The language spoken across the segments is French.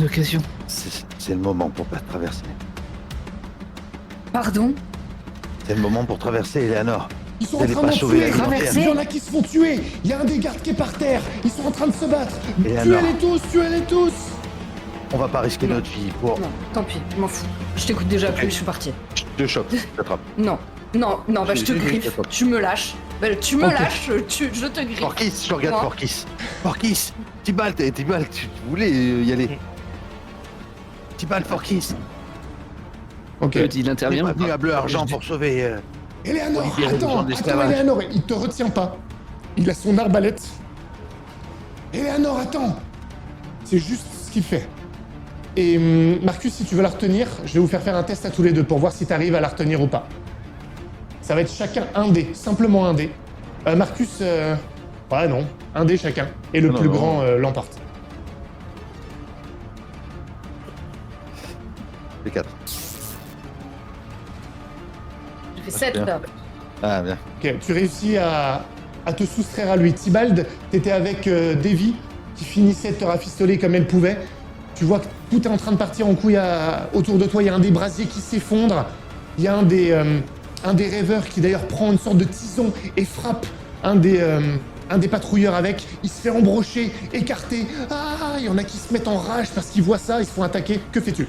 d'occasion. C'est le moment pour pas traverser. Pardon? C'est le moment pour traverser, Eleanor. Ils sont Vous en allez train pas d'en sauver tuer. la vie entière. Il y en a qui se font tuer. Il y a un des gardes qui est par terre. Ils sont en train de se battre. Eleanor. Tuez-les tous. On va pas risquer notre vie pour... Non, tant pis, je m'en fous. Je t'écoute déjà plus, je suis partie. Je te chope, je t'attrape. Non, bah je te griffe. Tu me lâches. Bah, tu me lâches, je te griffe. Forkis, je regarde Moi. Forkis. Forkis, Tibalt, tu voulais y aller. Tibalt, Forkis. Ok. Il intervient On est ou pas venu pas? à Bleu Argent pour sauver... Eleanor, libérer les gens de attends, l'esclavage. Eleanor, il te retient pas. Il a son arbalète. Eleanor, attends. C'est juste ce qu'il fait. Et Marcus, si tu veux la retenir, je vais vous faire un test à tous les deux pour voir si tu arrives à la retenir ou pas. Ça va être chacun un dé, simplement un dé. Marcus, ouais non, un dé chacun. Et le Non, plus non. grand l'emporte. Les 4. J'ai fait 7 bien. là. Ah, bien. Ok, tu réussis à te soustraire à lui. Tibald, t'étais avec Davy, qui finissait de te rafistoler comme elle pouvait. Tu vois que tout est en train de partir en couille autour de toi. Il y a un des brasiers qui s'effondre. Il y a un des rêveurs qui d'ailleurs prend une sorte de tison et frappe un des patrouilleurs avec. Il se fait embrocher, écarter. Ah, il y en a qui se mettent en rage parce qu'ils voient ça, ils se font attaquer. Que fais-tu?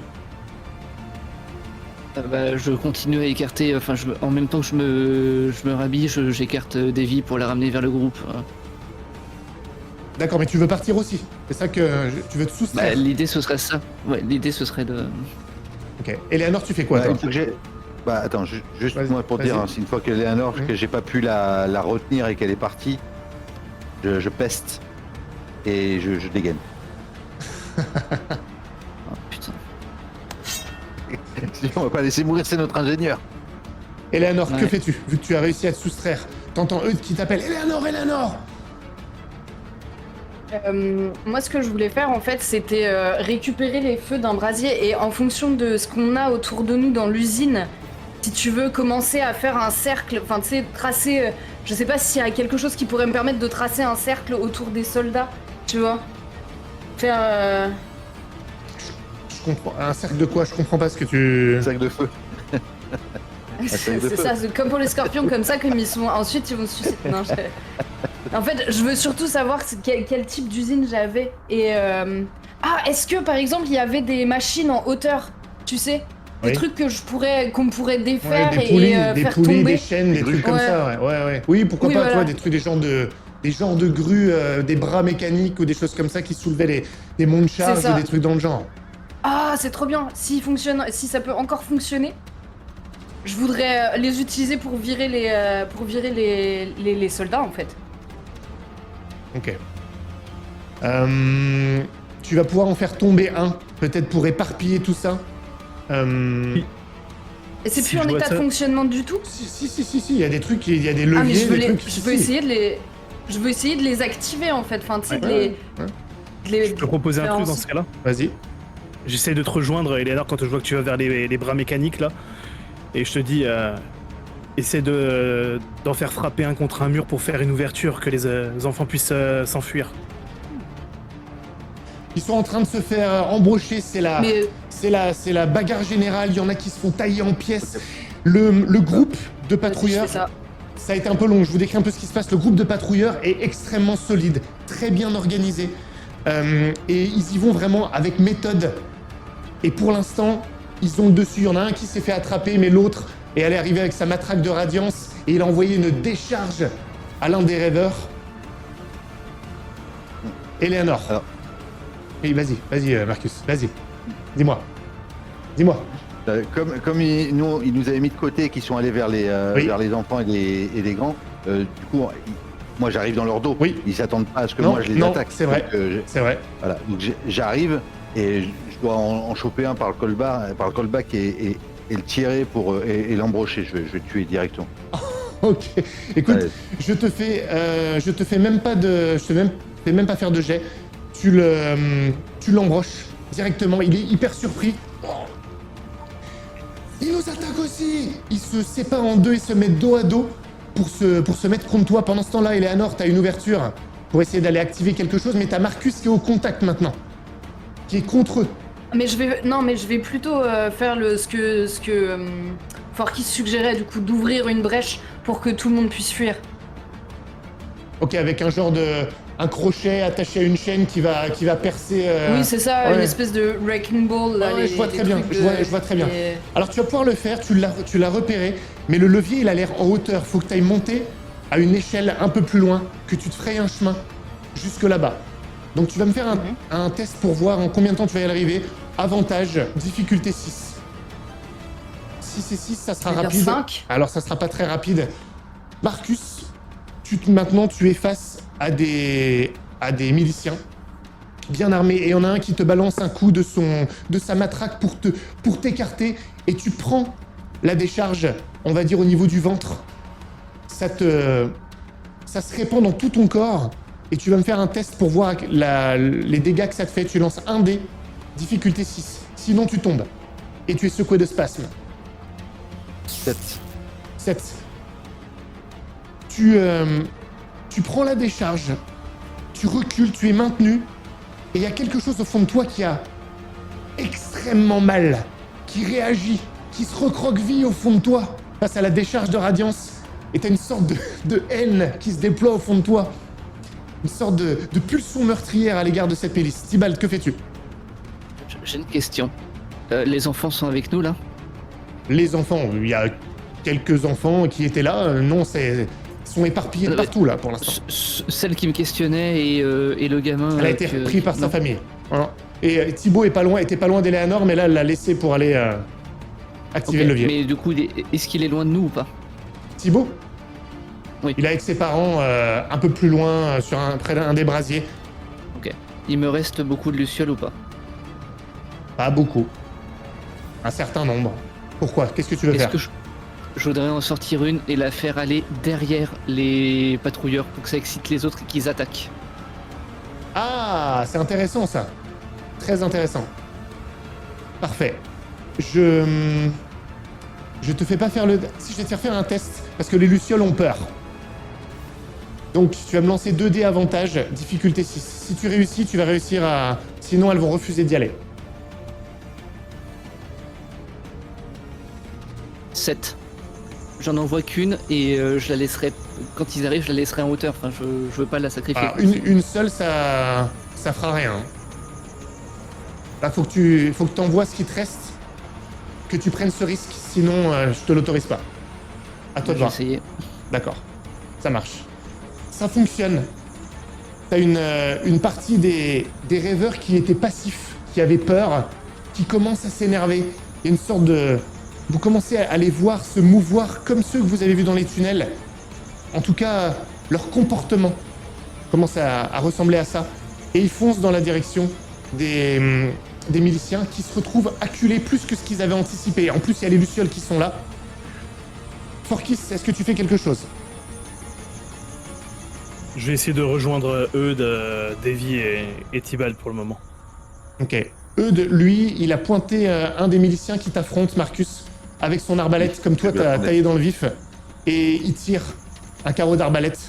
Bah, je continue à écarter, enfin, en même temps que je me rhabille, j'écarte Davy pour la ramener vers le groupe. D'accord, mais tu veux partir aussi. C'est ça que tu veux te Bah, soustraire. l'idée ce serait ça. Ouais, l'idée ce serait de. Ok. Eleanor, tu fais quoi toi? Une fois que j'ai... Bah attends, juste Vas-y, moi pour vas-y. dire, hein, c'est une fois que Eleanor, Oui. que j'ai pas pu la retenir et qu'elle est partie, je peste et je dégaine. Oh, putain. On va pas laisser mourir, c'est notre ingénieur. Eleanor, que Ouais. fais-tu? Vu que tu as réussi à te soustraire, t'entends Eudes qui t'appelle. Eleanor! Moi, ce que je voulais faire, en fait, c'était récupérer les feux d'un brasier et en fonction de ce qu'on a autour de nous dans l'usine, si tu veux commencer à faire un cercle, enfin, tu sais, tracer. Je sais pas s'il y a quelque chose qui pourrait me permettre de tracer un cercle autour des soldats, tu vois. Faire. Je comprends. Un cercle de quoi? Je comprends pas ce que tu... Sac de feu. C'est de feu. ça, c'est comme pour les scorpions, comme ça, comme ils sont. Ensuite, ils vont se suicider. Non, En fait, je veux surtout savoir quel type d'usine j'avais. Et. Ah, est-ce que par exemple, il y avait des machines en hauteur, tu sais? Des Oui. trucs qu'on pourrait défaire Ouais, des poulies, et des faire poulies, tomber. des chaînes, des trucs comme Ouais. ça, ouais. Oui, pourquoi Oui, pas, voilà. toi, des trucs, des genres de grues, des bras mécaniques ou des choses comme ça qui soulevaient des monts de charge ça. ou des trucs dans le genre. Ah, c'est trop bien. S'il fonctionne, si ça peut encore fonctionner, je voudrais les utiliser pour virer les soldats, en fait. Ok. Tu vas pouvoir en faire tomber un, peut-être pour éparpiller tout ça. Et c'est Si plus en je vois état de ça- fonctionnement du tout. Si, il y a des trucs, il y a des leviers, Ah, mais je veux, des trucs... je veux essayer de les. Je veux essayer de les activer en fait. Enfin, tu sais, de Ouais, les. Je peux proposer un faire truc en- dans ce cas-là. Vas-y. J'essaie de te rejoindre, Eleanor, quand je vois que tu vas vers les bras mécaniques là. Et je te dis, essaie d'en faire frapper un contre un mur pour faire une ouverture, que les enfants puissent s'enfuir. Ils sont en train de se faire embrocher, c'est Mais la bagarre générale, il y en a qui se font tailler en pièces. Le groupe de vas-y, je patrouilleurs, fais ça. ça a été un peu long, je vous décris un peu ce qui se passe. Le groupe de patrouilleurs est extrêmement solide, très bien organisé. Et ils y vont vraiment avec méthode. Et pour l'instant, ils ont le dessus. Il y en a un qui s'est fait attraper, mais l'autre est allé arriver avec sa matraque de radiance et il a envoyé une décharge à l'un des rêveurs. Eleanor. Alors. Oui, vas-y, Marcus, vas-y. Dis-moi. Comme ils nous avaient mis de côté et qu'ils sont allés vers Oui. les enfants et les grands, du coup, moi j'arrive dans leur dos. Oui. Ils s'attendent pas à ce que Non, moi je les non, attaque. c'est vrai. Donc, C'est vrai. voilà. Donc j'arrive et je dois en choper un par le callback et le tirer et l'embrocher. Je vais le tuer directement. Ok. Écoute, Allez. je te fais même pas faire de jet. Tu l'embroches directement. Il est hyper surpris. Oh. Il nous attaque aussi. Il se sépare en deux et se met dos à dos pour se mettre contre toi. Pendant ce temps-là, Eleanor, t'as une ouverture pour essayer d'aller activer quelque chose, mais t'as Marcus qui est au contact maintenant, qui est contre eux. mais je vais plutôt faire ce que Forky suggérait, du coup, d'ouvrir une brèche pour que tout le monde puisse fuir. Ok, avec un genre de... un crochet attaché à une chaîne qui va percer... Oui, c'est ça, ouais. une espèce de wrecking ball. Là, Ouais, je vois très bien, trucs je vois très bien. Alors tu vas pouvoir le faire, tu l'as repéré, mais le levier il a l'air en hauteur. Faut que tu ailles monter à une échelle un peu plus loin, que tu te frayes un chemin jusque là-bas. Donc tu vas me faire un test pour voir en combien de temps tu vas y arriver. Avantage, difficulté 6. 6 et 6, ça sera Je vais dire rapide. 5. Alors ça sera pas très rapide. Marcus, maintenant tu es face à des miliciens bien armés, et il y en a un qui te balance un coup de sa matraque pour t'écarter, et tu prends la décharge, on va dire au niveau du ventre. Ça se répand dans tout ton corps, et tu vas me faire un test pour voir les dégâts que ça te fait. Tu lances un dé, difficulté 6. Sinon tu tombes, et tu es secoué de spasmes. 7. Tu prends la décharge, tu recules, tu es maintenu, et il y a quelque chose au fond de toi qui a extrêmement mal, qui réagit, qui se recroqueville au fond de toi face à la décharge de radiance, et t'as une sorte de haine qui se déploie au fond de toi, une sorte de pulsion meurtrière à l'égard de cette milice. Tibalt, que fais-tu? J'ai une question. Les enfants sont avec nous là? Les enfants, il y a quelques enfants qui étaient là, non, sont éparpillés de partout là pour l'instant. Celle qui me questionnait et le gamin. Elle a été prise par sa famille. Hein. Et Thibaut était pas loin d'Eleanor, mais là, elle l'a laissé pour aller activer le levier. Mais du coup, est-ce qu'il est loin de nous ou pas? Thibaut? Oui. Il est avec ses parents un peu plus loin, près d'un des brasiers. Ok. Il me reste beaucoup de lucioles ou pas? Pas beaucoup. Un certain nombre. Pourquoi? Qu'est-ce que tu veux faire? Je voudrais en sortir une et la faire aller derrière les patrouilleurs pour que ça excite les autres et qu'ils attaquent. Ah, c'est intéressant ça. Très intéressant. Parfait. Je te fais pas faire Si je vais te faire faire un test, parce que les lucioles ont peur. Donc tu vas me lancer 2 dés avantage, difficulté 6. Si tu réussis, tu vas réussir à... Sinon, elles vont refuser d'y aller. 7. J'en envoie qu'une et je la laisserai... Quand ils arrivent, je la laisserai en hauteur. Enfin, je veux pas la sacrifier. Alors, une seule, ça fera rien. Là, faut que t'envoies ce qui te reste, que tu prennes ce risque, sinon je te l'autorise pas. À toi de voir. Essayer. D'accord, ça marche. Ça fonctionne. T'as une partie des rêveurs qui étaient passifs, qui avaient peur, qui commencent à s'énerver. Il y a une sorte de... Vous commencez à les voir se mouvoir comme ceux que vous avez vus dans les tunnels. En tout cas, leur comportement commence à ressembler à ça. Et ils foncent dans la direction des miliciens qui se retrouvent acculés plus que ce qu'ils avaient anticipé. En plus, il y a les lucioles qui sont là. Forkis, est-ce que tu fais quelque chose? Je vais essayer de rejoindre Eudes, Davy et Tibalt pour le moment. Ok. Eudes, lui, il a pointé un des miliciens qui t'affronte, Marcus, avec son arbalète, comme toi, t'as taillé dans le vif. Et il tire un carreau d'arbalète.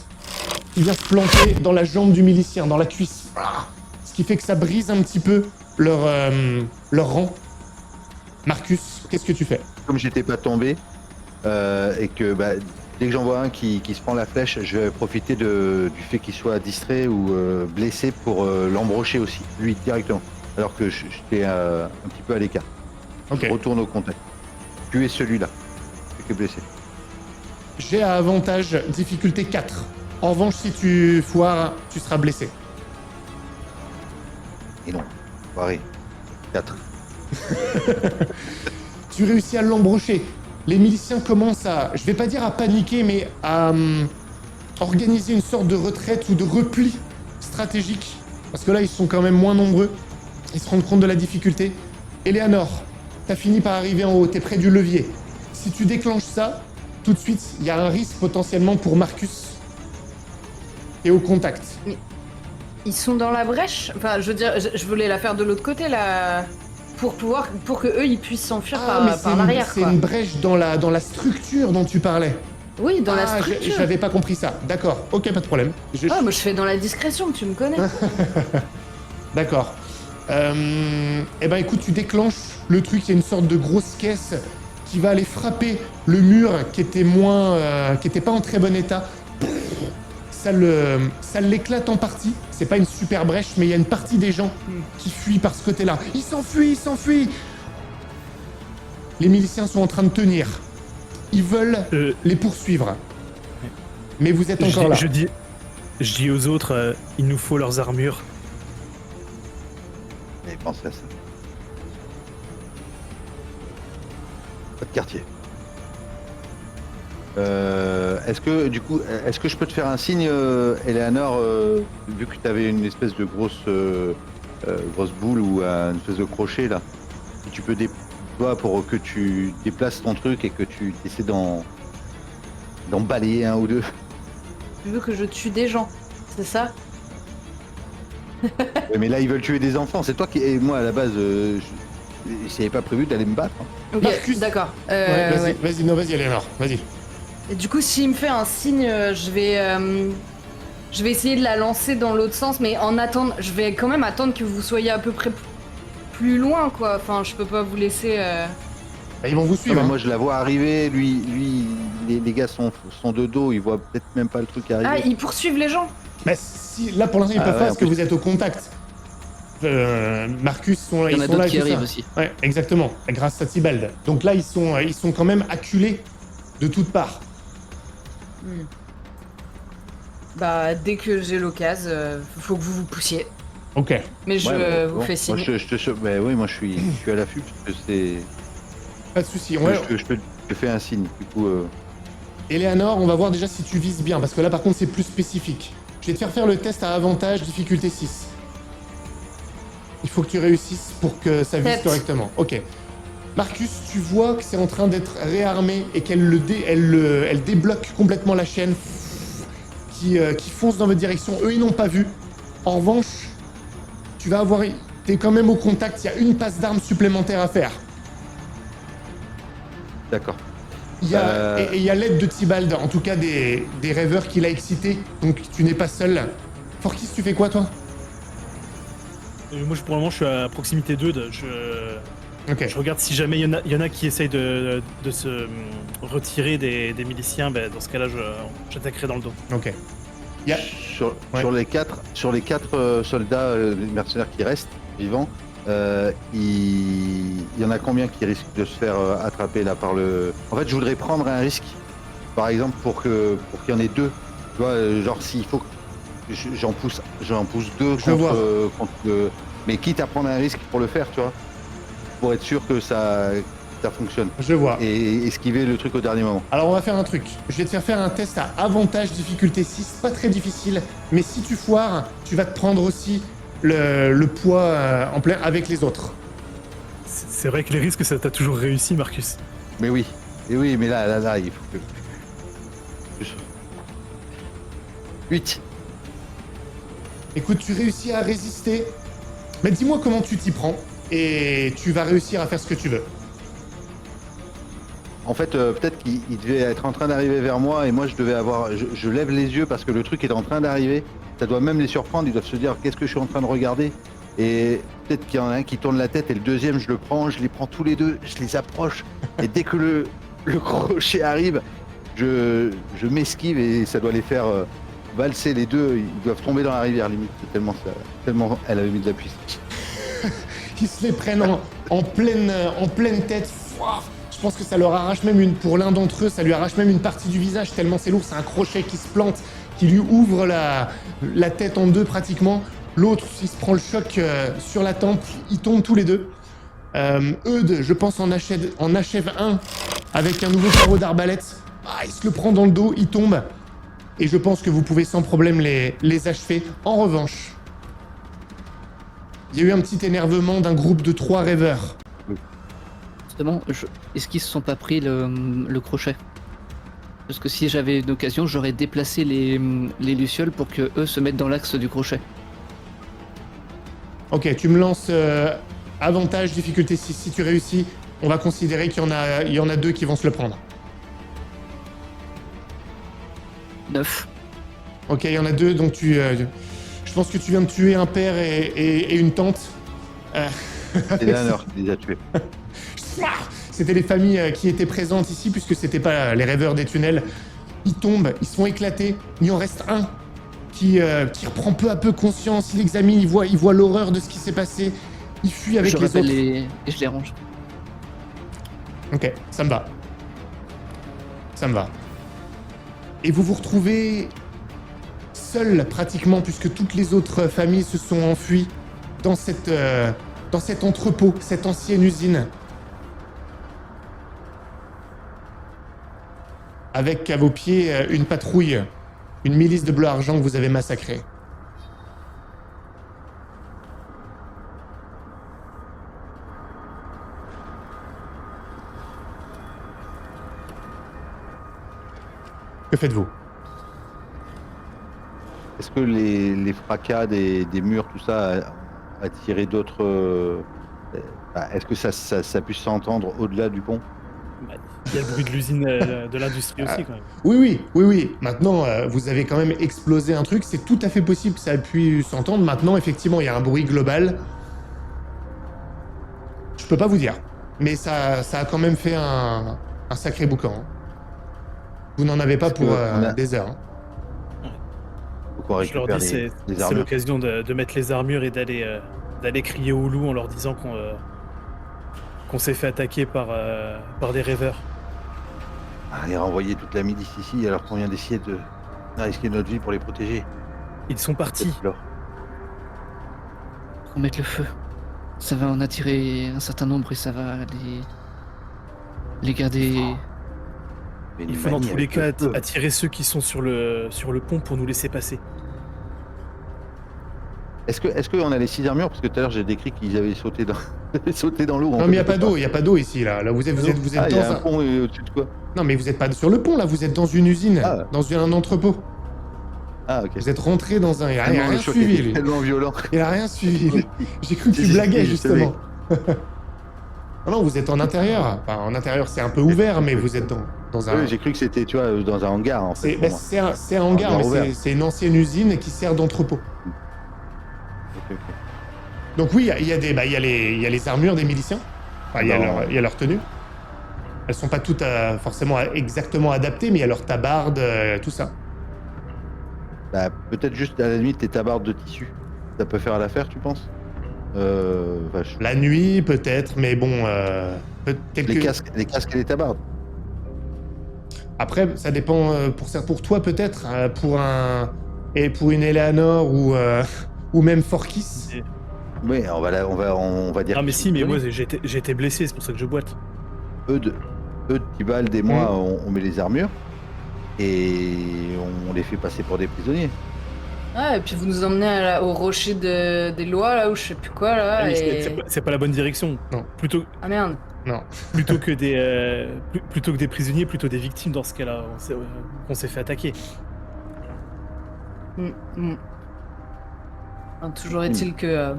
Il vient se planter dans la jambe du milicien, dans la cuisse. Ce qui fait que ça brise un petit peu leur rang. Marcus, qu'est-ce que tu fais? Comme j'étais pas tombé, et que dès que j'en vois un qui se prend la flèche, je vais profiter du fait qu'il soit distrait ou blessé pour l'embrocher aussi, lui directement. Alors que j'étais un petit peu à l'écart. Ok. Je retourne au contact. Tuer celui-là, qui est blessé. J'ai à avantage, difficulté 4. En revanche, si tu foires, tu seras blessé. Et non, pareil. 4. Tu réussis à l'embrocher. Les miliciens commencent à, je vais pas dire à paniquer, mais à organiser une sorte de retraite ou de repli stratégique. Parce que là, ils sont quand même moins nombreux. Ils se rendent compte de la difficulté. Eleanor, t'as fini par arriver en haut, t'es près du levier. Si tu déclenches ça, tout de suite, il y a un risque potentiellement pour Marcus. Et au contact. Ils sont dans la brèche. Enfin, je veux dire, je voulais la faire de l'autre côté là, pour que eux ils puissent s'enfuir par l'arrière. C'est une brèche dans la structure dont tu parlais. Oui, dans la structure. J'avais pas compris ça. D'accord. Ok, pas de problème. Moi je fais dans la discrétion, tu me connais. D'accord. Eh ben écoute, tu déclenches le truc, il y a une sorte de grosse caisse qui va aller frapper le mur qui était qui était pas en très bon état. Ça l'éclate en partie. C'est pas une super brèche, mais il y a une partie des gens qui fuient par ce côté-là. Ils s'enfuient. Les miliciens sont en train de tenir. Ils veulent les poursuivre. Mais vous êtes encore là. Je dis aux autres, il nous faut leurs armures. Mais pensez à ça. Pas de quartier. Est-ce que je peux te faire un signe, Eleanor, vu que tu avais une espèce de grosse boule ou une espèce de crochet là, si tu peux pour que tu déplaces ton truc et que tu essaies d'en balayer un ou deux. Tu veux que je tue des gens, c'est ça? Ouais, mais là ils veulent tuer des enfants, c'est toi qui... Et moi à la base, j'avais pas prévu d'aller me battre. Hein. Ok, Marcus. d'accord. Ouais, Ouais. vas-y, Eleanor, vas-y. Et du coup, s'il me fait un signe, je vais essayer de la lancer dans l'autre sens, mais je vais quand même attendre que vous soyez à peu près plus loin, quoi. Enfin, je peux pas vous laisser. Bah, ils vont vous Non, suivre. mais Hein. moi je la vois arriver, lui les gars sont de dos, ils voient peut-être même pas le truc arriver. Ah, ils poursuivent les gens. Bah, si, là pour l'instant ils Ah peuvent ouais, pas en parce que plus. vous êtes au contact. Marcus sont là, Il y en a ils sont là d'autres et qui tout ça. arrivent aussi. Ouais, exactement, grâce à Tibald. Donc là ils sont quand même acculés de toutes parts. Bah, dès que j'ai l'occasion, faut que vous vous poussiez. Ok. Mais je Ouais, bah, vous bon, fais signe. Moi, bah oui, moi je suis à l'affût parce que c'est. Pas de souci. Ouais. Je te fais un signe. Du coup, Eleanor, on va voir déjà si tu vises bien, parce que là par contre c'est plus spécifique. Je vais te faire le test à avantage, difficulté 6. Il faut que tu réussisses pour que ça vise 7. correctement. Ok. Marcus, tu vois que c'est en train d'être réarmé et qu'elle elle débloque complètement la chaîne qui fonce dans votre direction. Eux, ils n'ont pas vu. En revanche, t'es quand même au contact, il y a une passe d'armes supplémentaire à faire. d'accord. Il y a, et il y a l'aide de Tibald, en tout cas des rêveurs qu'il a excités, donc tu n'es pas seul. Forkis, tu fais quoi toi? Moi, pour le moment, je suis à proximité d'eux. Ok. Je regarde si jamais il y en a qui essayent de se retirer des miliciens. Ben, dans ce cas-là, j'attaquerai dans le dos. Ok. Il y a... Ouais. Sur les quatre soldats mercenaires qui restent vivants, il y en a combien qui risquent de se faire attraper là par le. En fait, je voudrais prendre un risque, par exemple, pour qu'il y en ait deux. Tu vois, genre s'il faut que j'en pousse deux contre. Mais quitte à prendre un risque pour le faire, tu vois, pour être sûr que ça fonctionne. Je vois. Et esquiver le truc au dernier moment. Alors on va faire un truc. Je vais te faire un test à avantage difficulté 6, pas très difficile, mais si tu foires, tu vas te prendre aussi le poids en plein avec les autres. C'est vrai que les risques, ça t'a toujours réussi, Marcus. Mais oui. Et oui, mais là, il faut que. 8. Écoute, tu réussis à résister. Mais dis-moi comment tu t'y prends et tu vas réussir à faire ce que tu veux. En fait, peut-être qu'il devait être en train d'arriver vers moi et moi je devais avoir. Je lève les yeux parce que le truc est en train d'arriver. Ça doit même les surprendre. Ils doivent se dire qu'est-ce que je suis en train de regarder. Et peut-être qu'il y en a un qui tourne la tête et le deuxième je le prends. Je les prends tous les deux. Je les approche. Et dès que le crochet arrive, je m'esquive et ça doit les faire valser les deux. Ils doivent tomber dans la rivière limite. Tellement elle avait mis de la puissance. Ils se les prennent en pleine tête. Fouah. Je pense que ça leur arrache même pour l'un d'entre eux, ça lui arrache même une partie du visage tellement c'est lourd. C'est un crochet qui se plante, qui lui ouvre la tête en deux pratiquement. L'autre, il se prend le choc sur la tempe. Ils tombent tous les deux. Eudes, je pense, en achève un avec un nouveau carreau d'arbalète. Ah, il se le prend dans le dos, il tombe. Et je pense que vous pouvez sans problème les achever. En revanche, il y a eu un petit énervement d'un groupe de 3 rêveurs. Justement, est-ce qu'ils se sont pas pris le crochet? Parce que si j'avais une occasion, j'aurais déplacé les lucioles pour que eux se mettent dans l'axe du crochet. Ok, tu me lances avantage, difficulté 6. Si tu réussis, on va considérer qu'il y en a 2 qui vont se le prendre. 9. Ok, il y en a 2, donc je pense que tu viens de tuer un père et une tante. Eleanor qui les a tués. C'était les familles qui étaient présentes ici, puisque c'était pas les rêveurs des tunnels. Ils tombent, ils sont éclatés. Il en reste un qui reprend peu à peu conscience. Il examine, il voit l'horreur de ce qui s'est passé. Il fuit avec Je les rappelle autres. et je les range. Ok, ça me va. Ça me va. Et vous vous retrouvez seul pratiquement, puisque toutes les autres familles se sont enfuies dans cet entrepôt, cette ancienne usine. Avec à vos pieds une patrouille, une milice de bleu-argent que vous avez massacrée. Que faites-vous? Est-ce que les fracas des murs, tout ça, a attiré d'autres... Est-ce que ça puisse s'entendre au-delà du pont? Il y a le bruit de l'usine de l'industrie aussi, quand même. Oui. Maintenant, vous avez quand même explosé un truc. C'est tout à fait possible que ça ait pu s'entendre. Maintenant, effectivement, il y a un bruit global. Je peux pas vous dire. Mais ça a quand même fait un sacré boucan. Hein. Vous n'en avez pas pour des heures. Hein. Donc on Je leur récupère dis, les c'est armures. l'occasion de mettre les armures et d'aller crier au loup en leur disant qu'on s'est fait attaquer par des rêveurs. Allez renvoyer toute la milice ici alors qu'on vient d'essayer de risquer notre vie pour les protéger. Ils sont partis. Alors, Faut mettre le feu. Ça va en attirer un certain nombre et ça va les garder. mais Il une faut dans manie tous les avec cas le feu. attirer ceux qui sont sur le pont pour nous laisser passer. Est-ce qu'on a les 6 armures? Parce que tout à l'heure j'ai décrit qu'ils avaient sauté dans l'eau. Non, mais il y a pas d'eau ici là. Là vous êtes Ah, il y dans a un pont au-dessus de quoi? Non, mais vous êtes pas sur le pont là. Vous êtes dans une usine, Ah. dans un entrepôt. Ah, ok. Vous êtes rentré dans un. Il a Tellement rien le choc suivi. était lui. tellement violent. Il a rien suivi. lui. J'ai cru que tu Si, blaguais je justement. Non, vous êtes en intérieur. Enfin, en intérieur, c'est un peu ouvert, mais vous êtes dans un. Oui, j'ai cru que c'était, tu vois, dans un hangar en fait. C'est pour moi. un hangar, hangar mais ouvert. c'est une ancienne usine qui sert d'entrepôt. Ok. Donc oui, il y a les armures des miliciens. Enfin, il y a leur tenue. Elles sont pas toutes forcément exactement adaptées, mais il y a leur tabarde, tout ça. Bah, peut-être juste à la limite tes tabardes de tissu. Ça peut faire l'affaire, tu penses? La nuit, peut-être, mais bon... peut-être Les que... casques et les tabardes. Après, ça dépend pour toi, peut-être. Pour une Eleanor ou même Forkis. Oui, on va dire. Ah mais qu'ils si, mais sont moi donnés. j'ai été blessé, c'est pour ça que je boite. Eux, Tibald et moi, on met les armures et on les fait passer pour des prisonniers. Ouais, et puis vous nous emmenez au rocher des lois, là, ou je sais plus quoi, là, Ah oui, et... c'est pas la bonne direction. Non. Ah merde. Non. Plutôt que des prisonniers, plutôt des victimes dans ce cas-là. On s'est fait attaquer. Enfin, toujours est-il que...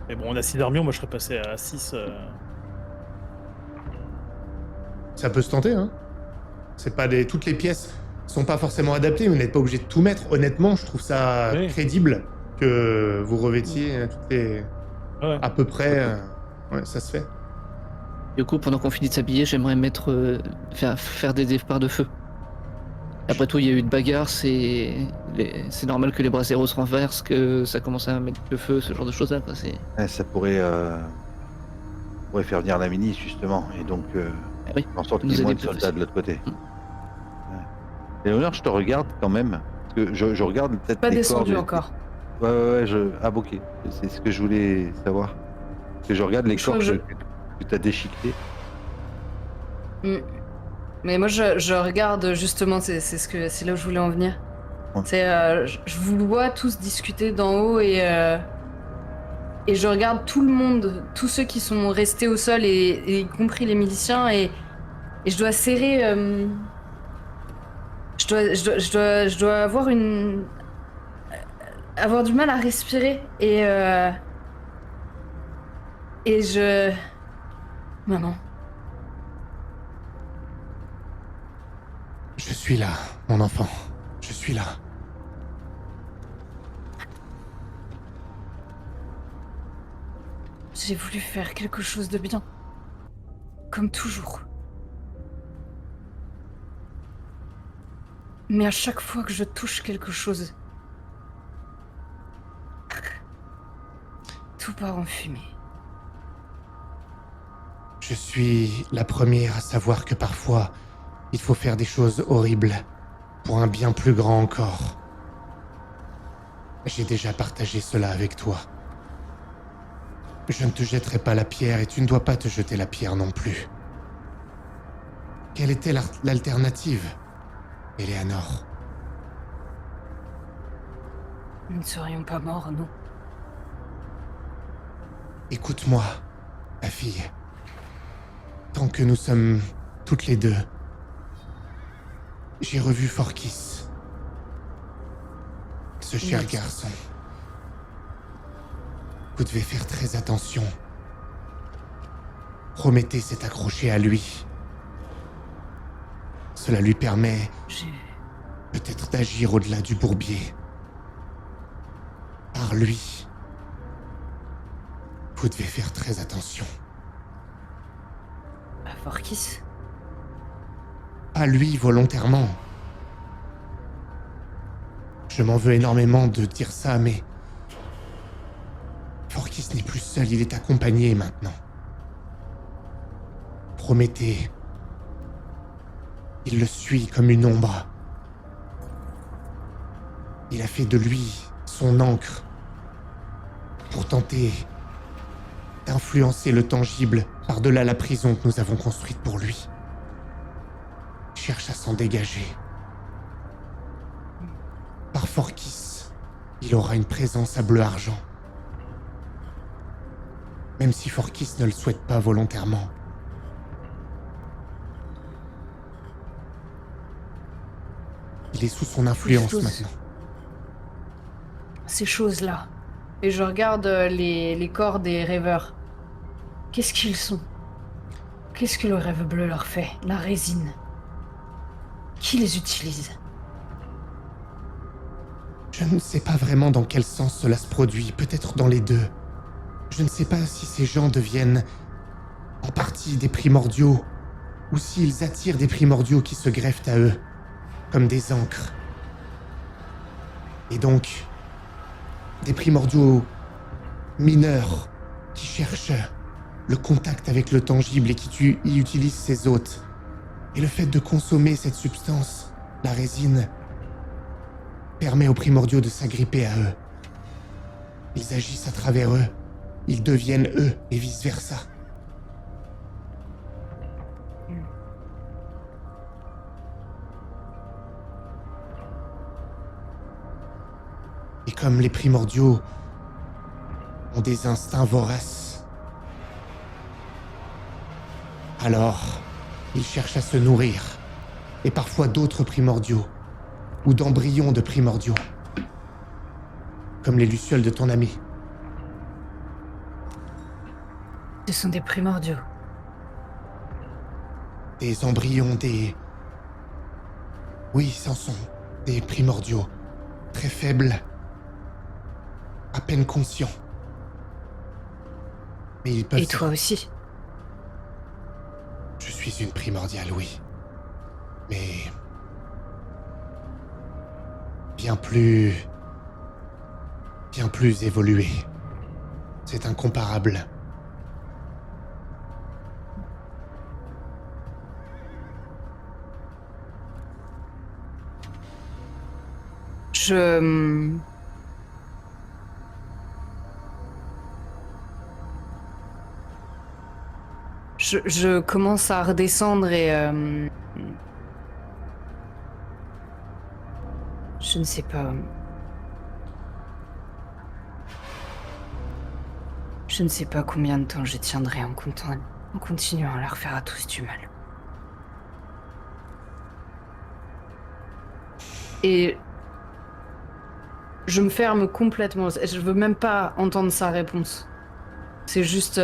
Mais bon, on a 6 armures, moi je serais passé à 6. Ça peut se tenter, hein. C'est pas toutes les pièces sont pas forcément adaptées, vous n'êtes pas obligé de tout mettre. Honnêtement, je trouve ça Oui. crédible que vous revêtiez toutes les... Ouais. À peu près... ouais, ça se fait. Du coup, pendant qu'on finit de s'habiller, j'aimerais faire des départs de feu. Après tout, il y a eu une bagarre, c'est normal que les braseros se renversent, que ça commence à mettre le feu, ce genre de choses-là. Quoi. Ouais, ça pourrait faire venir la milice justement, et donc Oui, en sorte nous qu'il y ait moins aider de plus soldats de l'autre côté. Et Léonard, je te regarde quand même, parce que je regarde peut-être Pas les descendu corps. encore. Ouais, ah ok, c'est ce que je voulais savoir. Parce que je regarde les Je corps crois que que tu as déchiquetés. Mais moi, je regarde justement, c'est là où je voulais en venir. Ouais. Je vous vois tous discuter d'en haut et je regarde tout le monde, tous ceux qui sont restés au sol et y compris les miliciens et je dois serrer. Je dois avoir du mal à respirer et je. Maman. Je suis là, mon enfant. Je suis là. J'ai voulu faire quelque chose de bien. Comme toujours. Mais à chaque fois que je touche quelque chose, tout part en fumée. Je suis la première à savoir que parfois, il faut faire des choses horribles pour un bien plus grand encore. J'ai déjà partagé cela avec toi. Je ne te jetterai pas la pierre et tu ne dois pas te jeter la pierre non plus. Quelle était l'alternative, Eleanor? Nous ne serions pas morts, non. Écoute-moi, ma fille. Tant que nous sommes toutes les deux, j'ai revu Forkis. Ce cher Yes. garçon. Vous devez faire très attention. Prométhée s'est accroché à lui. Cela lui permet J'ai... peut-être d'agir au-delà du bourbier. Par lui. Vous devez faire très attention. À Forkis. Pas lui volontairement. Je m'en veux énormément de dire ça, mais... Forkis n'est plus seul, il est accompagné maintenant. Prométhée. Il le suit comme une ombre. Il a fait de lui son encre pour tenter d'influencer le tangible par-delà la prison que nous avons construite pour lui. Il cherche à s'en dégager. Par Forkis, il aura une présence à bleu-argent. Même si Forkis ne le souhaite pas volontairement. Il est sous son influence choses. maintenant. Ces choses-là. Et je regarde les corps des rêveurs. Qu'est-ce qu'ils sont? Qu'est-ce que le rêve bleu leur fait? La résine. Qui les utilise? Je ne sais pas vraiment dans quel sens cela se produit, peut-être dans les deux. Je ne sais pas si ces gens deviennent en partie des primordiaux, ou s'ils attirent des primordiaux qui se greffent à eux, comme des ancres. Et donc, des primordiaux mineurs qui cherchent le contact avec le tangible et qui y utilisent ses hôtes. Et le fait de consommer cette substance, la résine, permet aux primordiaux de s'agripper à eux. Ils agissent à travers eux, ils deviennent eux et vice-versa. Et comme les primordiaux ont des instincts voraces, alors ils cherchent à se nourrir, et parfois d'autres primordiaux, ou d'embryons de primordiaux, comme les lucioles de ton ami. Ce sont des primordiaux. Des embryons, Oui, ce sont des primordiaux, très faibles, à peine conscients. Mais ils peuvent... Et toi aussi. Je suis une primordiale, oui. Mais... bien plus évoluée. C'est incomparable. Je commence à redescendre et je ne sais pas. Je ne sais pas combien de temps je tiendrai en continuant à leur faire à tous du mal. Et je me ferme complètement. Je veux même pas entendre sa réponse. C'est juste...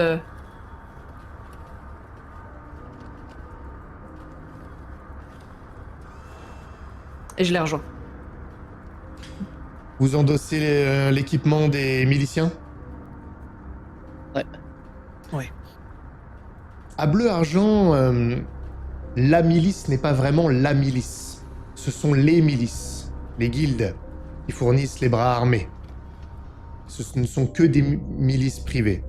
Et je les rejoins. Vous endossez l'équipement des miliciens ? Ouais. Ouais. À Bleu-Argent, la milice n'est pas vraiment la milice. Ce sont les milices, les guildes, qui fournissent les bras armés. Ce ne sont que des milices privées.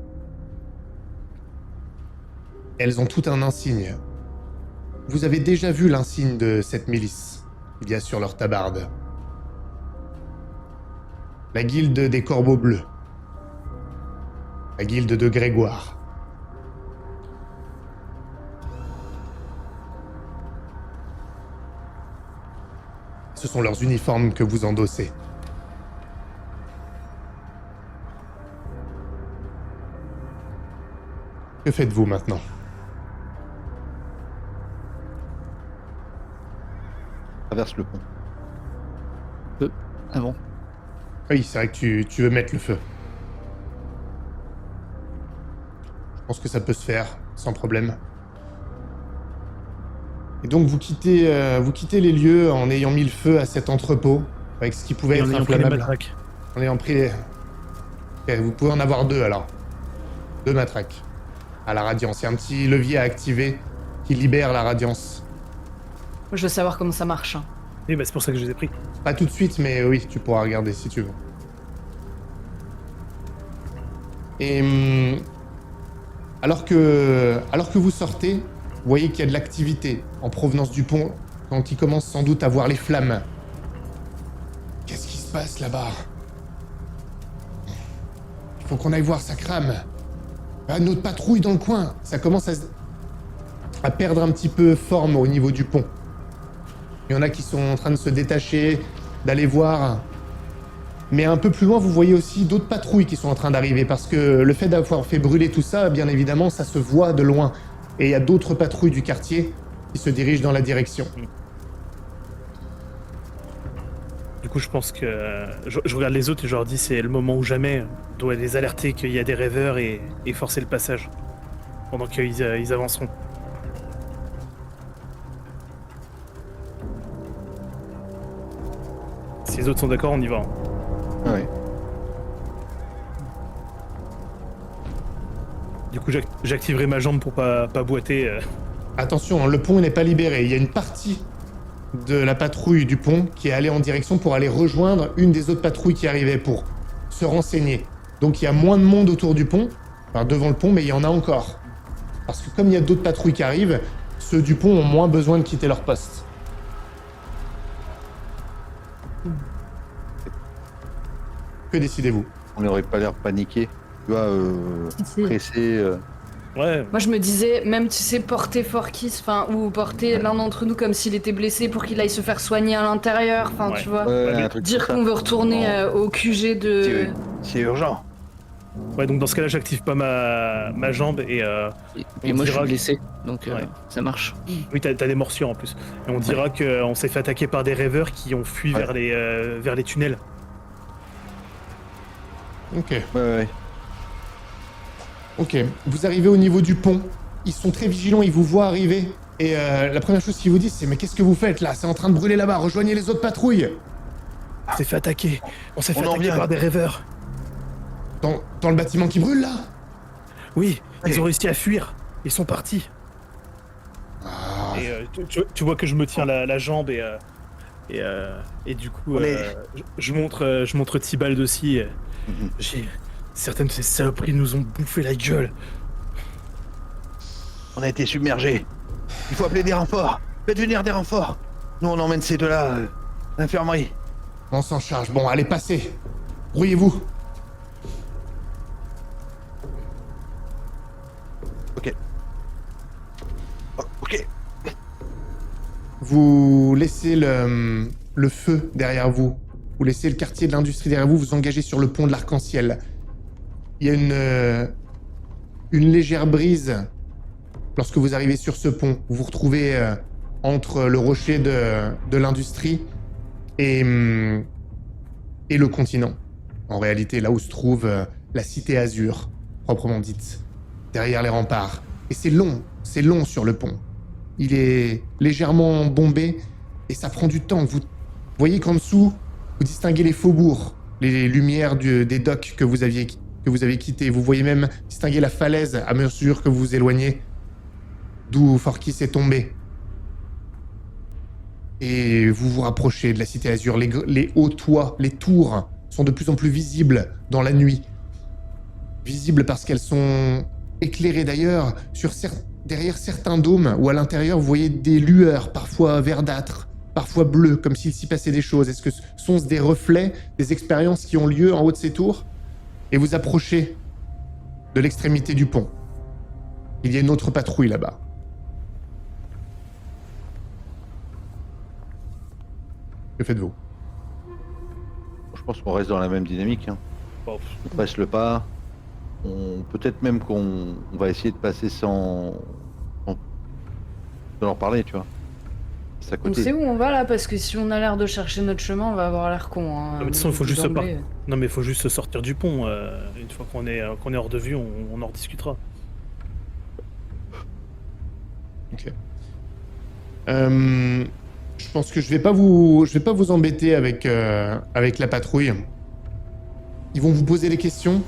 Elles ont tout un insigne. Vous avez déjà vu l'insigne de cette milice qu'il y a sur leur tabarde. La guilde des Corbeaux Bleus. La guilde de Grégoire. Ce sont leurs uniformes que vous endossez. Que faites-vous maintenant? Traverse le pont. Ah bon. Oui, c'est vrai que tu veux mettre le feu. Je pense que ça peut se faire, sans problème. Et donc vous quittez les lieux en ayant mis le feu à cet entrepôt, avec ce qui pouvait Et en être ayant pris les inflammable. matraques. En ayant pris les... Ok, vous pouvez en avoir 2 alors. 2 matraques. À la radiance. Il y a un petit levier à activer qui libère la radiance. Moi, je veux savoir comment ça marche. Hein. Oui, bah c'est pour ça que je les ai pris. Pas tout de suite, mais oui, tu pourras regarder si tu veux. Et alors que vous sortez, vous voyez qu'il y a de l'activité en provenance du pont quand il commence sans doute à voir les flammes. Qu'est-ce qui se passe là-bas? Il faut qu'on aille voir, ça crame. Ah, notre patrouille dans le coin, ça commence à perdre un petit peu forme au niveau du pont. Il y en a qui sont en train de se détacher, d'aller voir. Mais un peu plus loin, vous voyez aussi d'autres patrouilles qui sont en train d'arriver, parce que le fait d'avoir fait brûler tout ça, bien évidemment, ça se voit de loin. Et il y a d'autres patrouilles du quartier qui se dirigent dans la direction. Du coup, je pense que je regarde les autres et je leur dis c'est le moment ou jamais. On doit les alerter qu'il y a des rêveurs et forcer le passage pendant qu'ils avanceront. Si les autres sont d'accord, on y va. Hein. Ah ouais. Du coup, j'activerai ma jambe pour pas boiter. Attention, hein, le pont n'est pas libéré. Il y a une partie de la patrouille du pont qui est allée en direction pour aller rejoindre une des autres patrouilles qui arrivait pour se renseigner. Donc il y a moins de monde autour du pont, enfin devant le pont, mais il y en a encore. Parce que comme il y a d'autres patrouilles qui arrivent, ceux du pont ont moins besoin de quitter leur poste. Que décidez-vous? On n'aurait pas l'air paniqué. Tu vois, pressé. Ouais. Moi, je me disais, même, tu sais, porter Forkis, enfin, ou porter l'un d'entre nous comme s'il était blessé pour qu'il aille se faire soigner à l'intérieur, enfin, Ouais. tu vois. Ouais, mais un truc Dire comme qu'on ça. veut retourner au QG de... C'est urgent. Ouais, donc dans ce cas-là, j'active pas ma jambe et Et On moi, je dira suis blessé, donc Ouais. ça marche. oui, t'as des morsures en plus. Et on dira qu'on s'est fait attaquer par des rêveurs qui ont fui Ouais. vers les tunnels. Ok. Ouais. Ok, vous arrivez au niveau du pont. Ils sont très vigilants, ils vous voient arriver. Et la première chose qu'ils vous disent, c'est « Mais qu'est-ce que vous faites là? C'est en train de brûler là-bas, rejoignez les autres patrouilles !» On s'est fait attaquer. On s'est fait On en attaquer vient. par des rêveurs. Dans le bâtiment qui brûle là? Oui, ils Ouais. ont réussi à fuir. Ils sont partis. Ah, Et tu vois que je me tiens la jambe et du coup, On est- je montre Tibald aussi. Mhm. Certaines de ces saloperies nous ont bouffé la gueule. On a été submergés. Il faut appeler des renforts. Faites venir des renforts. Nous, on emmène ces deux-là à l'infirmerie. on s'en charge. Bon, allez, passez. Brouillez-vous. Ok. Oh, ok. Vous laissez le feu derrière vous. Vous laissez le quartier de l'industrie derrière vous. Vous engagez sur le pont de l'Arc-en-Ciel. Il y a une légère brise lorsque vous arrivez sur ce pont. Vous vous retrouvez entre le rocher de l'industrie et le continent. En réalité, là où se trouve la cité Azur, proprement dite, derrière les remparts. Et c'est long sur le pont. Il est légèrement bombé et ça prend du temps. Vous voyez qu'en dessous, vous distinguez les faubourgs, les lumières des docks que vous aviez que vous avez quitté. Vous voyez même distinguer la falaise à mesure que vous vous éloignez, d'où Forkis est tombé. Et vous vous rapprochez de la Cité Azur. Les hauts toits, les tours sont de plus en plus visibles dans la nuit. Visibles parce qu'elles sont éclairées d'ailleurs derrière certains dômes, où à l'intérieur vous voyez des lueurs, parfois verdâtres, parfois bleues, comme s'il s'y passait des choses. Est-ce que ce sont des reflets des expériences qui ont lieu en haut de ces tours? Et vous approchez de l'extrémité du pont. Il y a une autre patrouille là-bas. Que faites-vous? Je pense qu'on reste dans la même dynamique. Hein. Bon, On passe le pas. Peut-être même qu'on va essayer de passer sans leur parler, tu vois. C'est à On côté. sait où on va là, parce que si on a l'air de chercher notre chemin, on va avoir l'air con. Hein. Non, mais de toute façon, il faut juste D'emblée. Non, mais il faut juste sortir du pont. Une fois qu'on est hors de vue, on en rediscutera. Ok. Je pense que je vais pas vous embêter avec la patrouille. Ils vont vous poser des questions,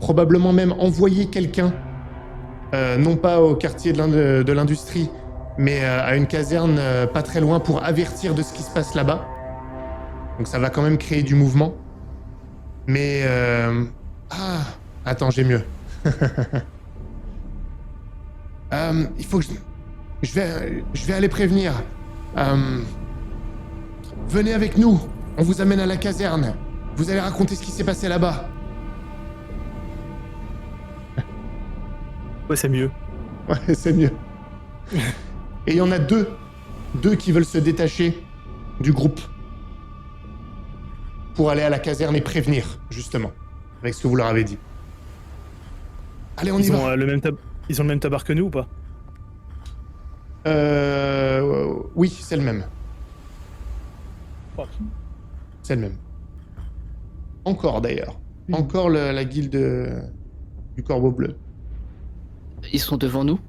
probablement même envoyer quelqu'un, non pas au quartier de l'industrie, mais à une caserne pas très loin pour avertir de ce qui se passe là-bas. Donc ça va quand même créer du mouvement. Mais attends, j'ai mieux. Il faut que je vais aller prévenir. Venez avec nous. On vous amène à la caserne. Vous allez raconter ce qui s'est passé là-bas. Ouais, c'est mieux. Ouais, c'est mieux. Et il y en a deux qui veulent se détacher du groupe pour aller à la caserne et prévenir, justement, avec ce que vous leur avez dit. Allez, on y Ils va. ont le même tabac que nous ou pas? Oui, c'est le même. Oh. C'est le même. Encore d'ailleurs. Encore la guilde du Corbeau Bleu. Ils sont devant nous.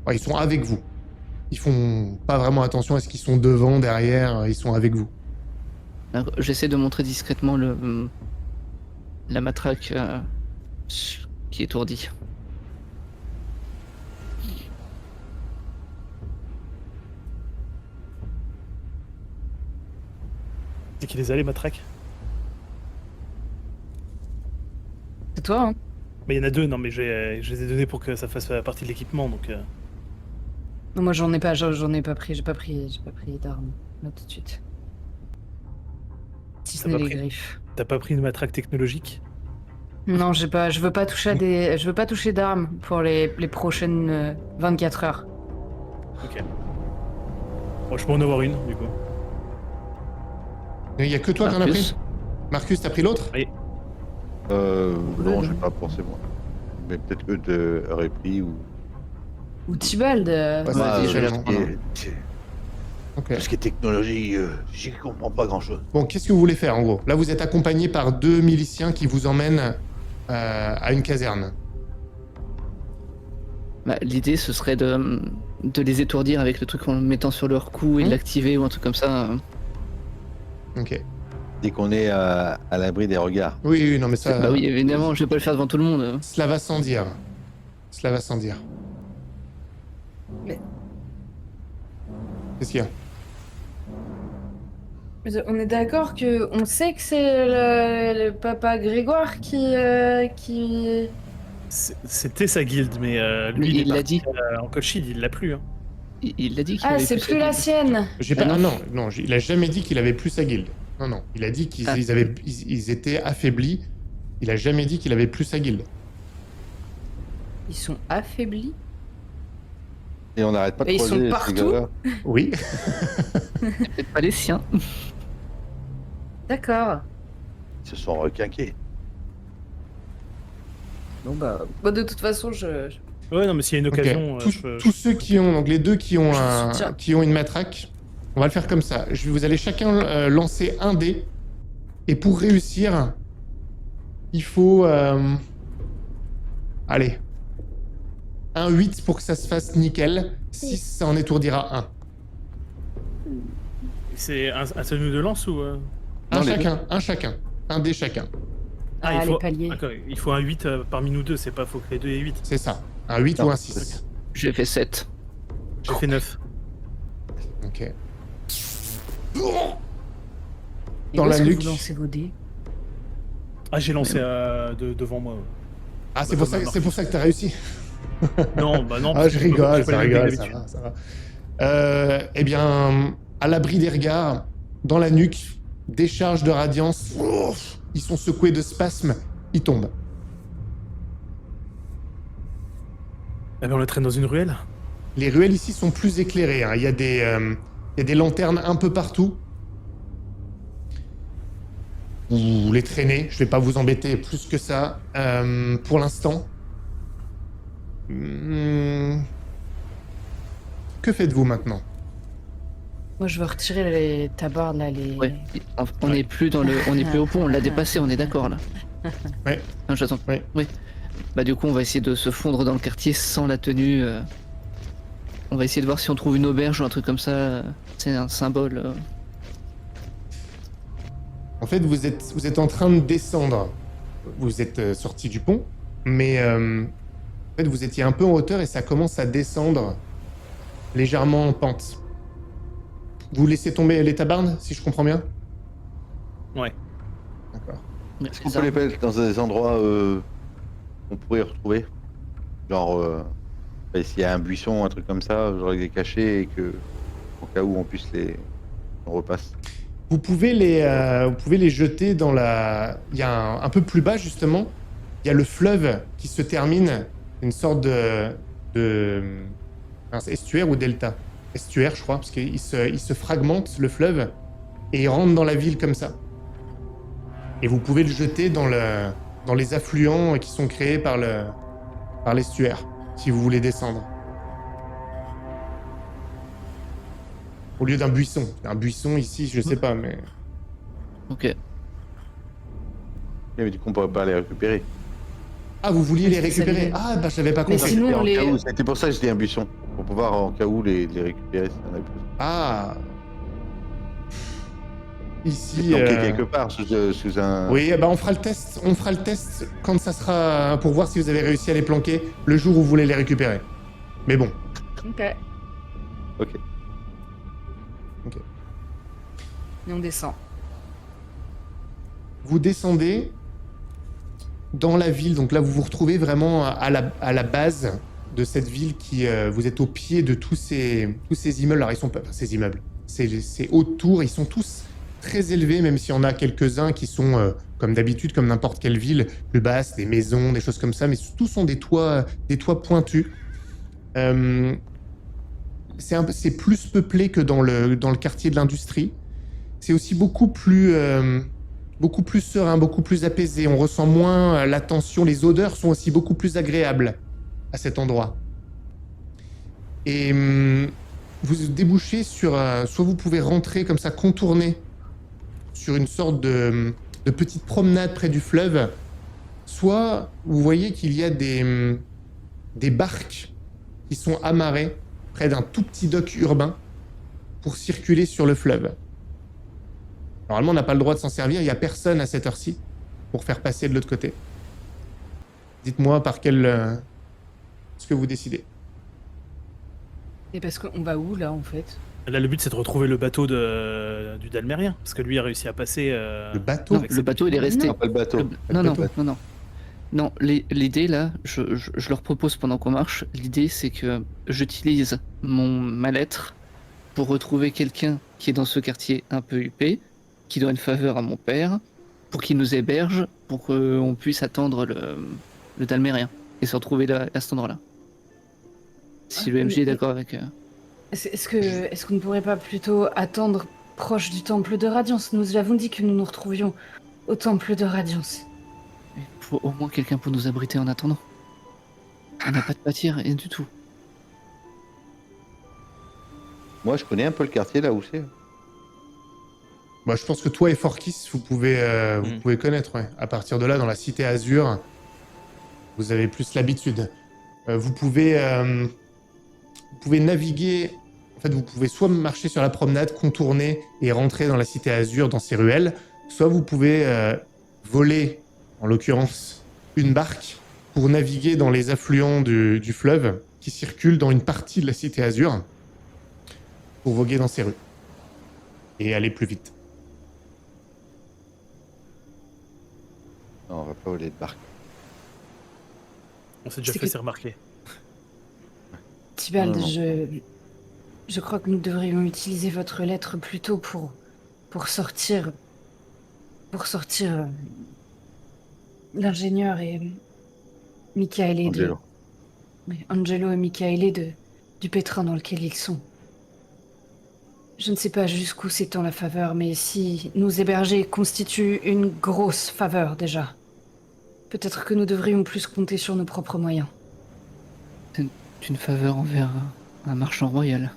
Ouais, ils sont avec vous. Ils font pas vraiment attention à ce qu'ils sont devant, derrière, ils sont avec vous. Alors, j'essaie de montrer discrètement la matraque qui étourdit. C'est qui les a, les matraques? C'est toi, hein. Mais il y en a deux, non, mais je les ai donnés pour que ça fasse partie de l'équipement, donc... Non, moi j'en ai pas pris, j'ai pas pris d'armes, là tout de suite. Si ce T'as n'est pas les pris griffes. T'as pas pris une matraque technologique? Non, je veux pas toucher d'armes pour les prochaines 24 heures. Ok. Bon, je peux en avoir une, du coup. Il y a que toi qui en as Marcus. pris. Marcus, t'as pris l'autre? Oui. Non, je sais pas forcément. Mais peut-être que tu aurais pris ou. Ou Tibald. Ouais, Vas-y, c'est je vais la vraiment- prendre. Ok. Tout ce qui est technologie, j'y comprends pas grand-chose. Bon, qu'est-ce que vous voulez faire en gros? Là, vous êtes accompagné par 2 miliciens qui vous emmènent à une caserne. Bah, l'idée, ce serait de les étourdir avec le truc en le mettant sur leur cou et de l'activer ou un truc comme ça. Ok. Dès qu'on est à l'abri des regards. Oui, non, mais ça. Bah oui, évidemment, je vais pas le faire devant tout le monde. Cela va sans dire. Cela va sans dire. Mais- Qu'est-ce qu'il y a? On est d'accord que on sait que c'est le papa Grégoire qui C'était sa guilde, mais lui, Mais il est il l'a parti, dit. en Colchide, il l'a plus. Hein. Il l'a dit qu'il Ah, avait c'est fait plus ça. la sienne. J'ai pas. Ah non. Non, il a jamais dit qu'il avait plus sa guilde. Non. Il a dit qu'ils Ah. ils étaient affaiblis. Il a jamais dit qu'il avait plus sa guilde. Ils sont affaiblis. Et on n'arrête pas de Et ils sont creuser ces partout. gars-là. Oui. Peut-être pas les siens. D'accord. Ils se sont requinqués. Bon bah de toute façon je... Ouais, non, mais s'il y a une Ok. occasion, Tous ceux qui ont, donc les deux qui ont Je soutiens. qui ont une matraque, on va le faire comme ça. Vous allez chacun lancer un dé, et pour réussir, il faut, allez, un 8 pour que ça se fasse nickel. 6, ça en étourdira un. c'est un seul de lance ou... Un Non, les chacun, un dé chacun. Ah, il les faut... paliers. D'accord, il faut un 8 parmi nous deux, c'est pas faut créer 2 et 8. C'est ça. Un 8 Non, ou un 6. J'ai fait 7. J'ai fait 9. Ok. Et Dans où la est-ce que nuque. vous lancez vos dés? Ah, j'ai lancé devant moi. Ah, c'est Bah, pour, ça m'a ça, c'est pour ça que t'as réussi. Non, bah non. Ah, parce je que j'ai pas rigole, ça les dés rigole, ça d'habitude. va, ça va. Eh bien, à l'abri des regards, dans la nuque, décharge de radiance, ouf, ils sont secoués de spasmes, ils tombent. Eh ben, on le traîne dans une ruelle. Les ruelles ici sont plus éclairées, hein. Il y a des lanternes un peu partout. Vous les traînez, je vais pas vous embêter plus que ça pour l'instant. Que faites-vous maintenant? Moi, je veux retirer les tabards, là, les... Ouais. On n'est plus on est plus au pont, on l'a dépassé, on est d'accord là. Ouais. Non, j'attends. Ouais. Oui. Bah du coup, on va essayer de se fondre dans le quartier sans la tenue. On va essayer de voir si on trouve une auberge ou un truc comme ça. C'est un symbole. En fait, vous êtes en train de descendre. Vous êtes sorti du pont, mais en fait, vous étiez un peu en hauteur et ça commence à descendre légèrement en pente. Vous laissez tomber les tabardes, si je comprends bien? Ouais. D'accord. Est-ce qu'on peut les mettre dans des endroits qu'on pourrait retrouver? Genre, s'il y a un buisson, un truc comme ça, genre les cacher et que, au cas où on puisse on repasse. Vous pouvez les jeter dans la... Il y a un peu plus bas, justement, il y a le fleuve qui se termine, une sorte estuaire ou delta? Estuaire, je crois, parce qu'il se fragmente, le fleuve, et il rentre dans la ville comme ça. Et vous pouvez le jeter dans les affluents qui sont créés par l'estuaire, si vous voulez descendre. Au lieu d'un buisson. Un buisson ici, je sais pas, mais... Ok. Mais du coup, on pourrait pas les récupérer. Ah, vous vouliez les Parce que ça récupérer? les- Ah, bah, j'avais pas Mais compris. sinon, C'était on en les- cas où, c'était pour ça que je dis un buisson. Pour pouvoir, en cas où, les récupérer si on a besoin. Ah. Ici... Planquer quelque part, sous un... Oui, bah on fera le test. On fera le test quand ça sera... Pour voir si vous avez réussi à les planquer le jour où vous voulez les récupérer. Mais bon. Ok. Ok. Et on descend. Vous descendez dans la ville. Donc là, vous vous retrouvez vraiment à la base de cette ville qui... vous êtes au pied de tous ces immeubles. Alors, ils sont pas... Enfin, ces immeubles. Ces hautes tours, ils sont tous très élevés, même s'il y en a quelques-uns qui sont, comme d'habitude, comme n'importe quelle ville, plus basse, des maisons, des choses comme ça. Mais tous sont des toits pointus. C'est plus peuplé que dans le quartier de l'industrie. C'est aussi beaucoup plus serein, beaucoup plus apaisé. On ressent moins la tension. Les odeurs sont aussi beaucoup plus agréables à cet endroit. Et vous débouchez sur... soit vous pouvez rentrer comme ça, contourner sur une sorte de petite promenade près du fleuve, soit vous voyez qu'il y a des barques qui sont amarrées près d'un tout petit dock urbain pour circuler sur le fleuve. Normalement, on n'a pas le droit de s'en servir, il n'y a personne à cette heure-ci pour faire passer de l'autre côté. Dites-moi par quel... ce que vous décidez. Et parce qu'on va où, là, en fait? Là, le but, c'est de retrouver le bateau du Dalmérien, parce que lui a réussi à passer. Le bateau Non, le bateau il est resté. Non. Pas le bateau. Non, non, bateau. non, non. Non, l'idée là, je leur propose pendant qu'on marche, l'idée c'est que j'utilise ma lettre pour retrouver quelqu'un qui est dans ce quartier un peu huppé, qui doit une faveur à mon père, pour qu'il nous héberge, pour qu'on puisse attendre le Dalmérien et se retrouver là, à cet endroit-là. Si le MJ est d'accord avec... Est-ce qu'on ne pourrait pas plutôt attendre proche du temple de Radiance? Nous avons dit que nous nous retrouvions au temple de Radiance. Il faut au moins quelqu'un pour nous abriter en attendant. On n'a pas de pâtir, rien du tout. Moi, je connais un peu le quartier là où c'est. Bah, je pense que toi et Forkis, vous pouvez connaître. Ouais. À partir de là, dans la cité Azur, vous avez plus l'habitude. Vous pouvez naviguer. En fait, vous pouvez soit marcher sur la promenade, contourner et rentrer dans la cité Azur, dans ces ruelles, soit vous pouvez voler en l'occurrence une barque, pour naviguer dans les affluents du fleuve qui circulent dans une partie de la Cité Azur pour voguer dans ces rues et aller plus vite. Non, on va pas voler de barque. On s'est déjà C'est fait que- c'est remarquer. Tibald, Non, non. je crois que nous devrions utiliser votre lettre plutôt pour sortir, pour sortir l'ingénieur et Michaele Angelo. oui, Angelo et Michaele du pétrin dans lequel ils sont. Je ne sais pas jusqu'où s'étend la faveur, mais si nous héberger constitue une grosse faveur déjà, peut-être que nous devrions plus compter sur nos propres moyens. C'est une faveur envers un marchand royal.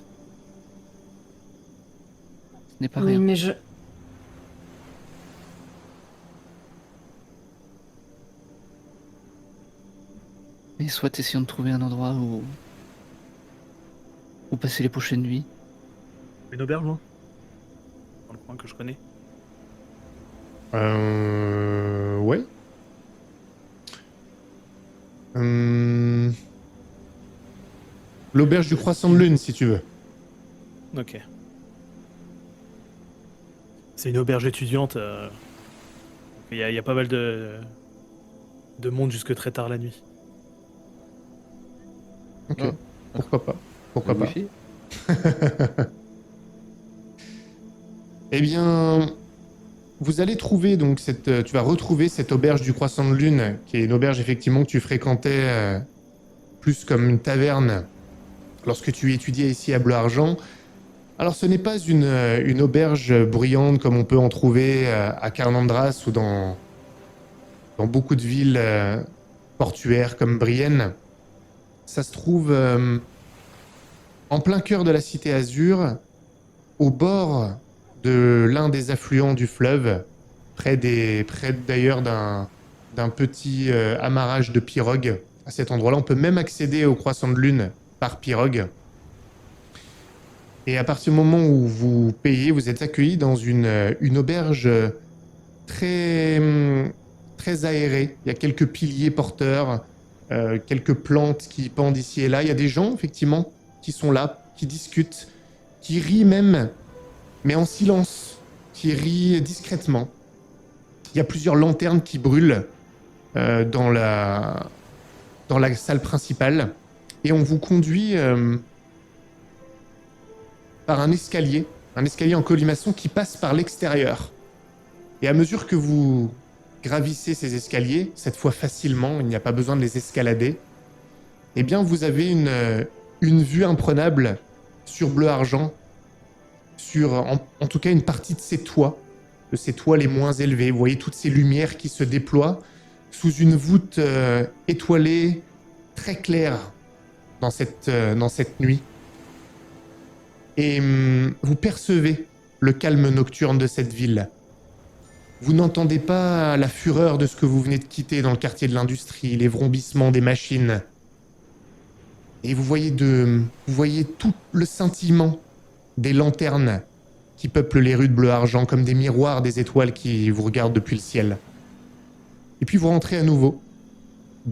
Ce n'est pas Oui, rien. mais je... Mais soit essayons de trouver un endroit où passer les prochaines nuits. Une auberge, moi dans le coin que je connais. Ouais. L'auberge du Croissant de Lune, si tu veux. Ok. C'est une auberge étudiante. Il y a pas mal de monde jusque très tard la nuit. Ok. Ah. Pourquoi pas. Pourquoi Le pas. wifi Eh bien, vous allez trouver donc tu vas retrouver cette auberge du Croissant de Lune, qui est une auberge effectivement que tu fréquentais plus comme une taverne lorsque tu étudiais ici à Bleu-Argent. Alors, ce n'est pas une auberge bruyante comme on peut en trouver à Carnandras ou dans beaucoup de villes portuaires comme Brienne. Ça se trouve en plein cœur de la Cité Azur, au bord de l'un des affluents du fleuve, près d'ailleurs d'un petit amarrage de pirogue. À cet endroit-là, on peut même accéder au Croissant de Lune par pirogue. Et à partir du moment où vous payez, vous êtes accueilli dans une auberge très, très aérée. Il y a quelques piliers porteurs, quelques plantes qui pendent ici et là. Il y a des gens, effectivement, qui sont là, qui discutent, qui rient même, mais en silence, qui rient discrètement. Il y a plusieurs lanternes qui brûlent dans la salle principale. Et on vous conduit par un escalier en colimaçon qui passe par l'extérieur. Et à mesure que vous gravissez ces escaliers, cette fois facilement, il n'y a pas besoin de les escalader, eh bien vous avez une vue imprenable sur Bleu-Argent, sur en tout cas une partie de ces toits les moins élevés. Vous voyez toutes ces lumières qui se déploient sous une voûte étoilée, très claire dans cette nuit. Et vous percevez le calme nocturne de cette ville. Vous n'entendez pas la fureur de ce que vous venez de quitter dans le quartier de l'industrie, les vrombissements des machines. Et vous voyez tout le scintillement des lanternes qui peuplent les rues de Bleu-Argent comme des miroirs des étoiles qui vous regardent depuis le ciel. Et puis vous rentrez à nouveau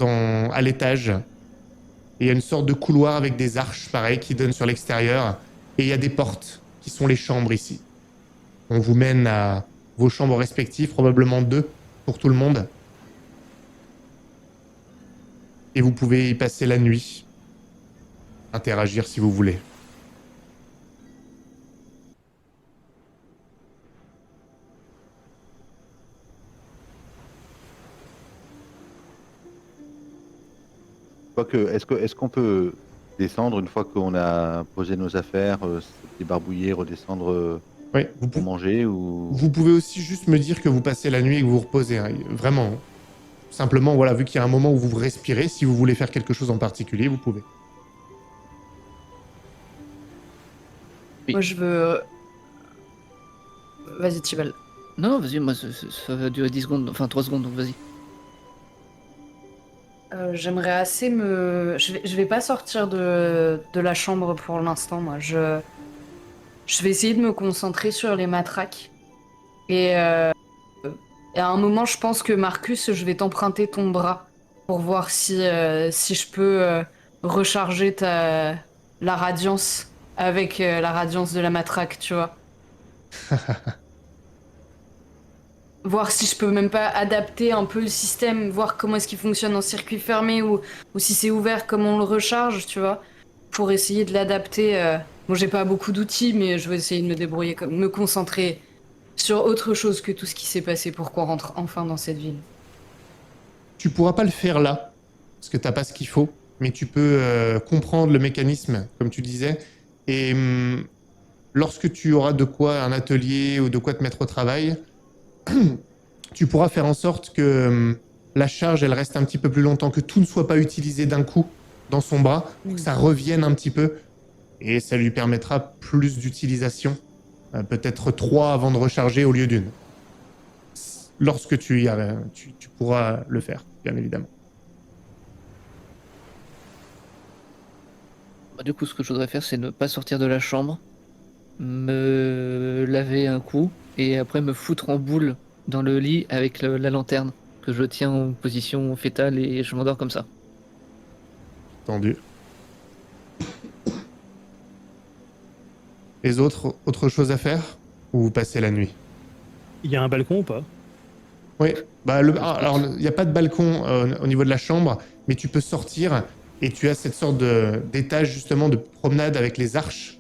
à l'étage. Et il y a une sorte de couloir avec des arches, pareil, qui donnent sur l'extérieur. Et il y a des portes qui sont les chambres ici. On vous mène à vos chambres respectives, probablement 2 pour tout le monde. Et vous pouvez y passer la nuit. Interagir si vous voulez. Quoique, est-ce qu'on peut descendre une fois qu'on a posé nos affaires, se débarbouiller, redescendre Oui, pour manger ou... vous pouvez aussi juste me dire que vous passez la nuit et que vous vous reposez. Hein. Vraiment. Simplement, voilà, vu qu'il y a un moment où vous respirez, si vous voulez faire quelque chose en particulier, vous pouvez. Oui. Moi, je veux... Vas-y, Tibald. Non, vas-y, moi ça va durer 10 secondes, enfin 3 secondes, donc vas-y. J'aimerais assez me... Je vais pas sortir de la chambre pour l'instant, moi. Je vais essayer de me concentrer sur les matraques. Et Et à un moment, je pense que Marcus, je vais t'emprunter ton bras pour voir si je peux recharger la radiance avec la radiance de la matraque, tu vois. Voir si je peux même pas adapter un peu le système, voir comment est-ce qu'il fonctionne en circuit fermé ou si c'est ouvert, comment on le recharge, tu vois, pour essayer de l'adapter. Bon, j'ai pas beaucoup d'outils, mais je vais essayer de me débrouiller, me concentrer sur autre chose que tout ce qui s'est passé pour qu'on rentre enfin dans cette ville. Tu pourras pas le faire là, parce que t'as pas ce qu'il faut, mais tu peux comprendre le mécanisme, comme tu disais, et lorsque tu auras de quoi un atelier ou de quoi te mettre au travail, tu pourras faire en sorte que la charge, elle reste un petit peu plus longtemps, que tout ne soit pas utilisé d'un coup dans son bras, pour que ça revienne un petit peu, et ça lui permettra plus d'utilisation, peut-être 3 avant de recharger au lieu d'une. Lorsque tu pourras le faire, bien évidemment. Bah, du coup, ce que je voudrais faire, c'est ne pas sortir de la chambre, me laver un coup, et après me foutre en boule dans le lit avec la lanterne, que je tiens en position fétale et je m'endors comme ça. Tendu. Les autre chose à faire? Ou vous passez la nuit? Il y a un balcon ou pas? Oui. Bah, alors, il n'y a pas de balcon au niveau de la chambre, mais tu peux sortir et tu as cette sorte d'étage justement de promenade avec les arches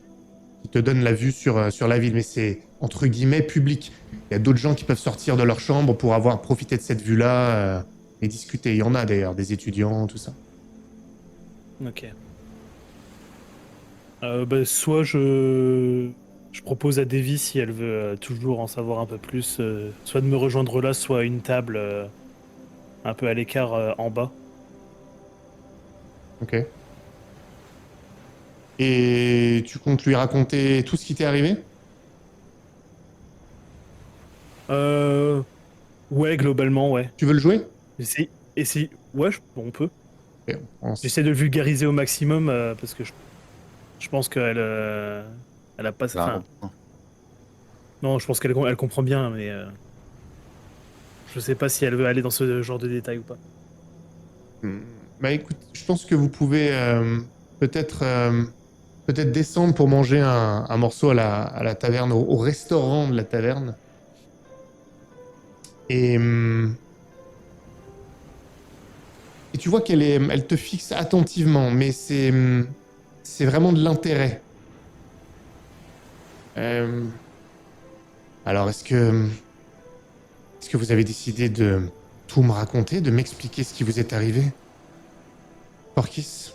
qui te donnent la vue sur la ville, mais c'est entre guillemets public. Il y a d'autres gens qui peuvent sortir de leur chambre pour avoir profité de cette vue-là et discuter. Il y en a d'ailleurs, des étudiants, tout ça. Ok. Bah, soit je propose à Davy, si elle veut toujours en savoir un peu plus, soit de me rejoindre là, soit à une table un peu à l'écart en bas. Ok. Et tu comptes lui raconter tout ce qui t'est arrivé? Ouais, globalement, ouais. Tu veux le jouer? Essaye. Ouais, bon, on peut. Ok, J'essaie de le vulgariser au maximum parce que je pense qu'elle elle a pas. Bah, Enfin, non, je pense qu'elle comprend bien, mais je sais pas si elle veut aller dans ce genre de détails ou pas. Bah écoute, je pense que vous pouvez peut-être peut-être descendre pour manger un morceau à la taverne, au restaurant de la taverne. Et, et tu vois elle te fixe attentivement, mais c'est vraiment de l'intérêt. Euh, alors est-ce que vous avez décidé de tout me raconter, de m'expliquer ce qui vous est arrivé? Porkis?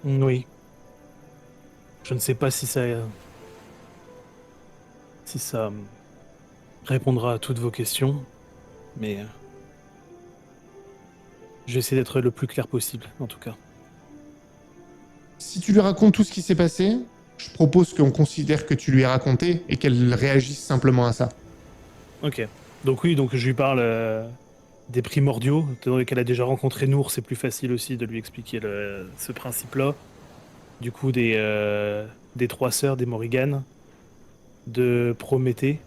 Oui. Je ne sais pas si ça répondra à toutes vos questions, mais je vais essayer d'être le plus clair possible, en tout cas. Si tu lui racontes tout ce qui s'est passé, je propose qu'on considère que tu lui as raconté et qu'elle réagisse simplement à ça. Ok. Donc oui, donc je lui parle des primordiaux, étant donné qu'elle a déjà rencontré Nour, c'est plus facile aussi de lui expliquer ce principe-là. Du coup, des 3 sœurs, des Morrigan, de Prométhée,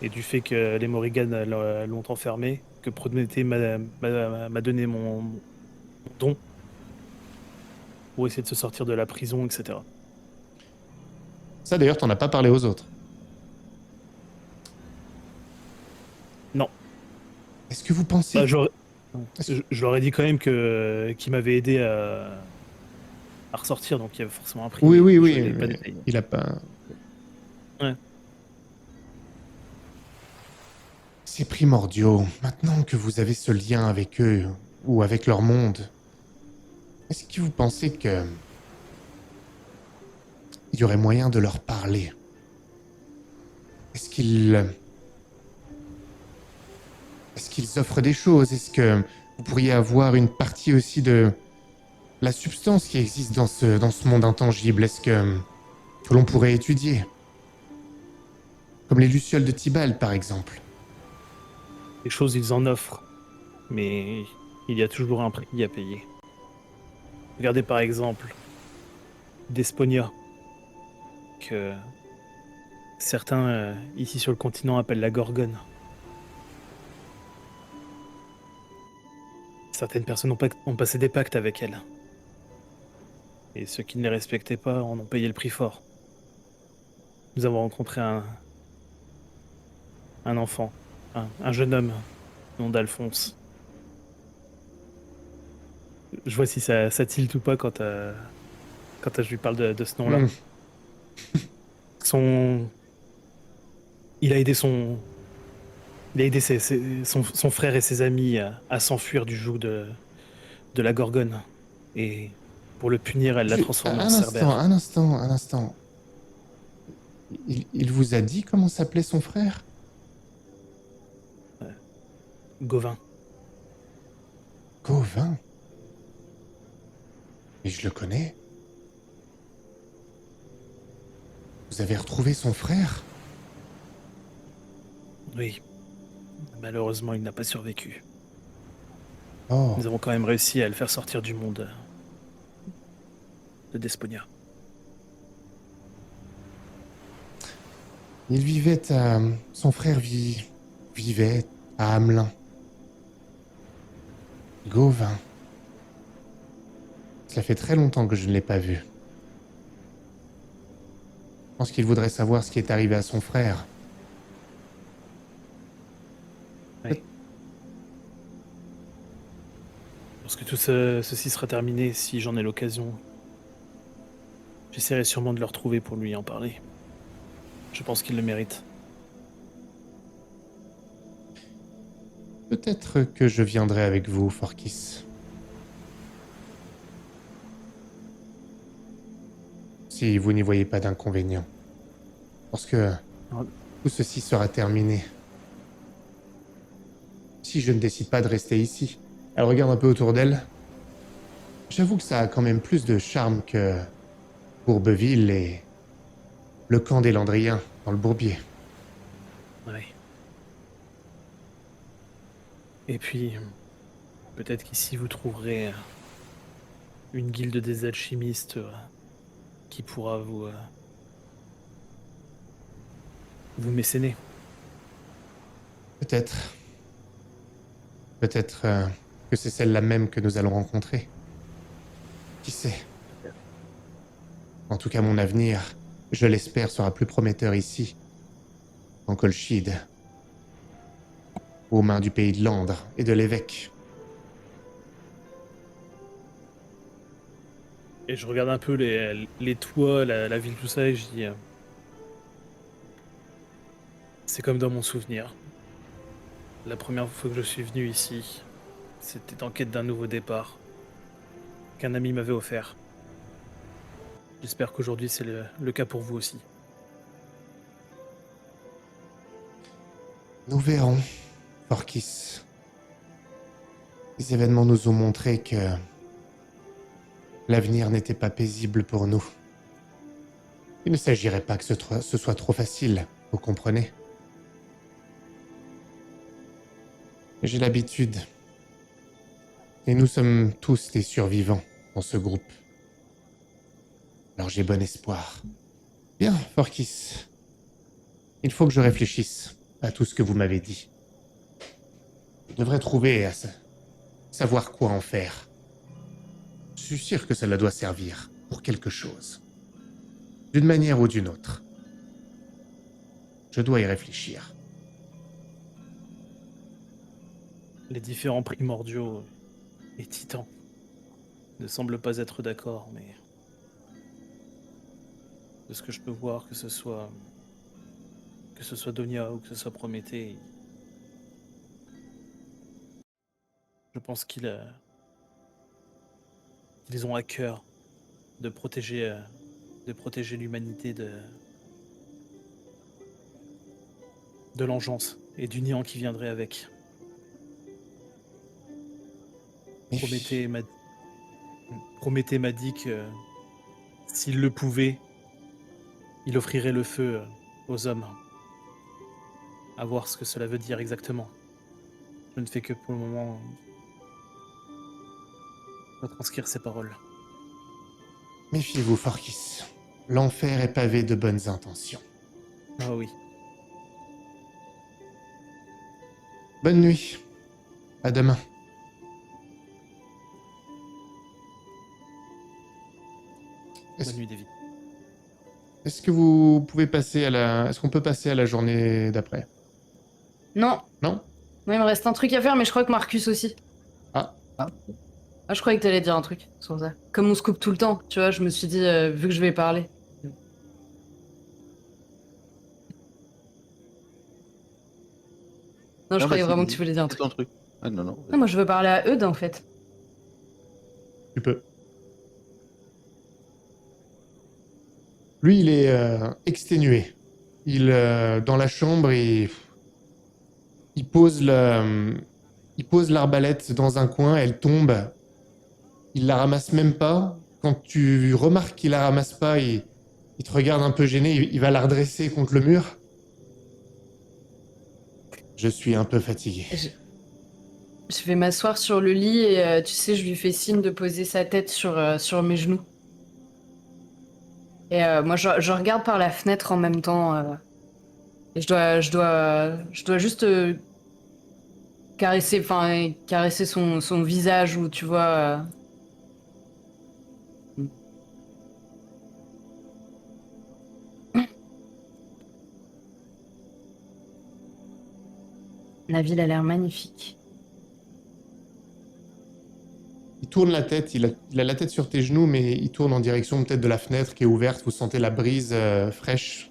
et du fait que les Morrigan l'ont enfermé, que Prométhée m'a donné mon don pour essayer de se sortir de la prison, etc. Ça d'ailleurs, t'en as pas parlé aux autres. Non. Est-ce que vous pensez... Bah, je leur ai dit quand même qu'il m'avait aidé à ressortir, donc il y avait forcément un prix. Oui, oui, Je oui, l'ai pas mais détaillé. il a pas... Ouais. C'est primordiaux. Maintenant que vous avez ce lien avec eux, ou avec leur monde, est-ce que vous pensez que... il y aurait moyen de leur parler? Est-ce qu'ils offrent des choses? Est-ce que vous pourriez avoir une partie aussi de la substance qui existe dans ce monde intangible? Est-ce que l'on pourrait étudier? Comme les lucioles de Tibalt, par exemple. Les choses, ils en offrent, mais il y a toujours un prix à payer. Regardez par exemple Desponia, que certains ici sur le continent appellent la Gorgone. Certaines personnes ont passé des pactes avec elle. Et ceux qui ne les respectaient pas en ont payé le prix fort. Nous avons rencontré un enfant, un jeune homme, nom d'Alphonse. Je vois si ça tilte ou pas quand je lui parle de ce nom-là. Hmm. Il a aidé son frère et ses amis à s'enfuir du joug de la Gorgone. Et pour le punir, elle l'a transformé en cerbère. Un instant. Il vous a dit comment s'appelait son frère? Gauvin. Gauvin. Et je le connais. Vous avez retrouvé son frère? Oui. Malheureusement, il n'a pas survécu. Oh, Nous avons quand même réussi à le faire sortir du monde de Desponia. il vivait à... Son frère vivait à Hamelin. Gauvin. Cela fait très longtemps que je ne l'ai pas vu. Je pense qu'il voudrait savoir ce qui est arrivé à son frère. Oui. Lorsque ceci sera terminé, si j'en ai l'occasion, j'essaierai sûrement de le retrouver pour lui en parler. Je pense qu'il le mérite. Peut-être que je viendrai avec vous, Forkis. Si vous n'y voyez pas d'inconvénient. Parce que tout ceci sera terminé. Si je ne décide pas de rester ici. Elle regarde un peu autour d'elle. J'avoue que ça a quand même plus de charme que Bourbeville et le camp des Landriens dans le Bourbier. Oui. Et puis, peut-être qu'ici vous trouverez une guilde des alchimistes qui pourra vous mécéner. Peut-être. Peut-être que c'est celle-là même que nous allons rencontrer. Qui sait? En tout cas, mon avenir, je l'espère, sera plus prometteur ici, en Colchide, aux mains du pays de Landre et de l'évêque. Et je regarde un peu les toits, la ville, tout ça, et je dis... c'est comme dans mon souvenir. La première fois que je suis venu ici, c'était en quête d'un nouveau départ, qu'un ami m'avait offert. J'espère qu'aujourd'hui c'est le cas pour vous aussi. Nous verrons, Forkis. Les événements nous ont montré que l'avenir n'était pas paisible pour nous. Il ne s'agirait pas que ce soit trop facile, vous comprenez? J'ai l'habitude. Et nous sommes tous des survivants dans ce groupe. Alors j'ai bon espoir. Bien, Forkis. Il faut que je réfléchisse à tout ce que vous m'avez dit. Je devrais trouver à savoir quoi en faire. Je suis sûr que cela doit servir pour quelque chose. D'une manière ou d'une autre. Je dois y réfléchir. Les différents primordiaux et titans ne semblent pas être d'accord, mais de ce que je peux voir, que ce soit Donia ou que ce soit Prométhée, je pense qu'ils ont à cœur de protéger l'humanité de l'engeance et du néant qui viendrait avec. Prométhée m'a dit que s'il le pouvait, il offrirait le feu aux hommes. À voir ce que cela veut dire exactement. Je ne fais que pour le moment retranscrire ces paroles. Méfiez-vous, Forkis. L'enfer est pavé de bonnes intentions. Ah oui. Bonne nuit. À demain. Est-ce Bonne nuit, Davy. est-ce que vous pouvez passer à la... Est-ce qu'on peut passer à la journée d'après? Non, Non? moi il me reste un truc à faire, mais je crois que Marcus aussi. Ah, Ah, je croyais que t'allais dire un truc sur ça. Comme on se coupe tout le temps, tu vois, je me suis dit, vu que je vais parler. Non, je Non, bah, croyais si, vraiment que tu vas-y, voulais dire un fais truc. ton truc. Ah, non, non. Non, moi je veux parler à Eudes en fait. tu peux. Lui, il est exténué. Dans la chambre, il pose il pose l'arbalète dans un coin, elle tombe. Il la ramasse même pas. Quand tu remarques qu'il la ramasse pas, il te regarde un peu gêné. Il va la redresser contre le mur. Je suis un peu fatigué. Je, je vais m'asseoir sur le lit et tu sais, je lui fais signe de poser sa tête sur mes genoux. Et moi, je regarde par la fenêtre en même temps. Et je dois juste caresser, enfin, caresser son visage ou tu vois. La ville a l'air magnifique. Il tourne la tête, il a la tête sur tes genoux, mais il tourne en direction peut-être de la fenêtre qui est ouverte. Vous sentez la brise fraîche.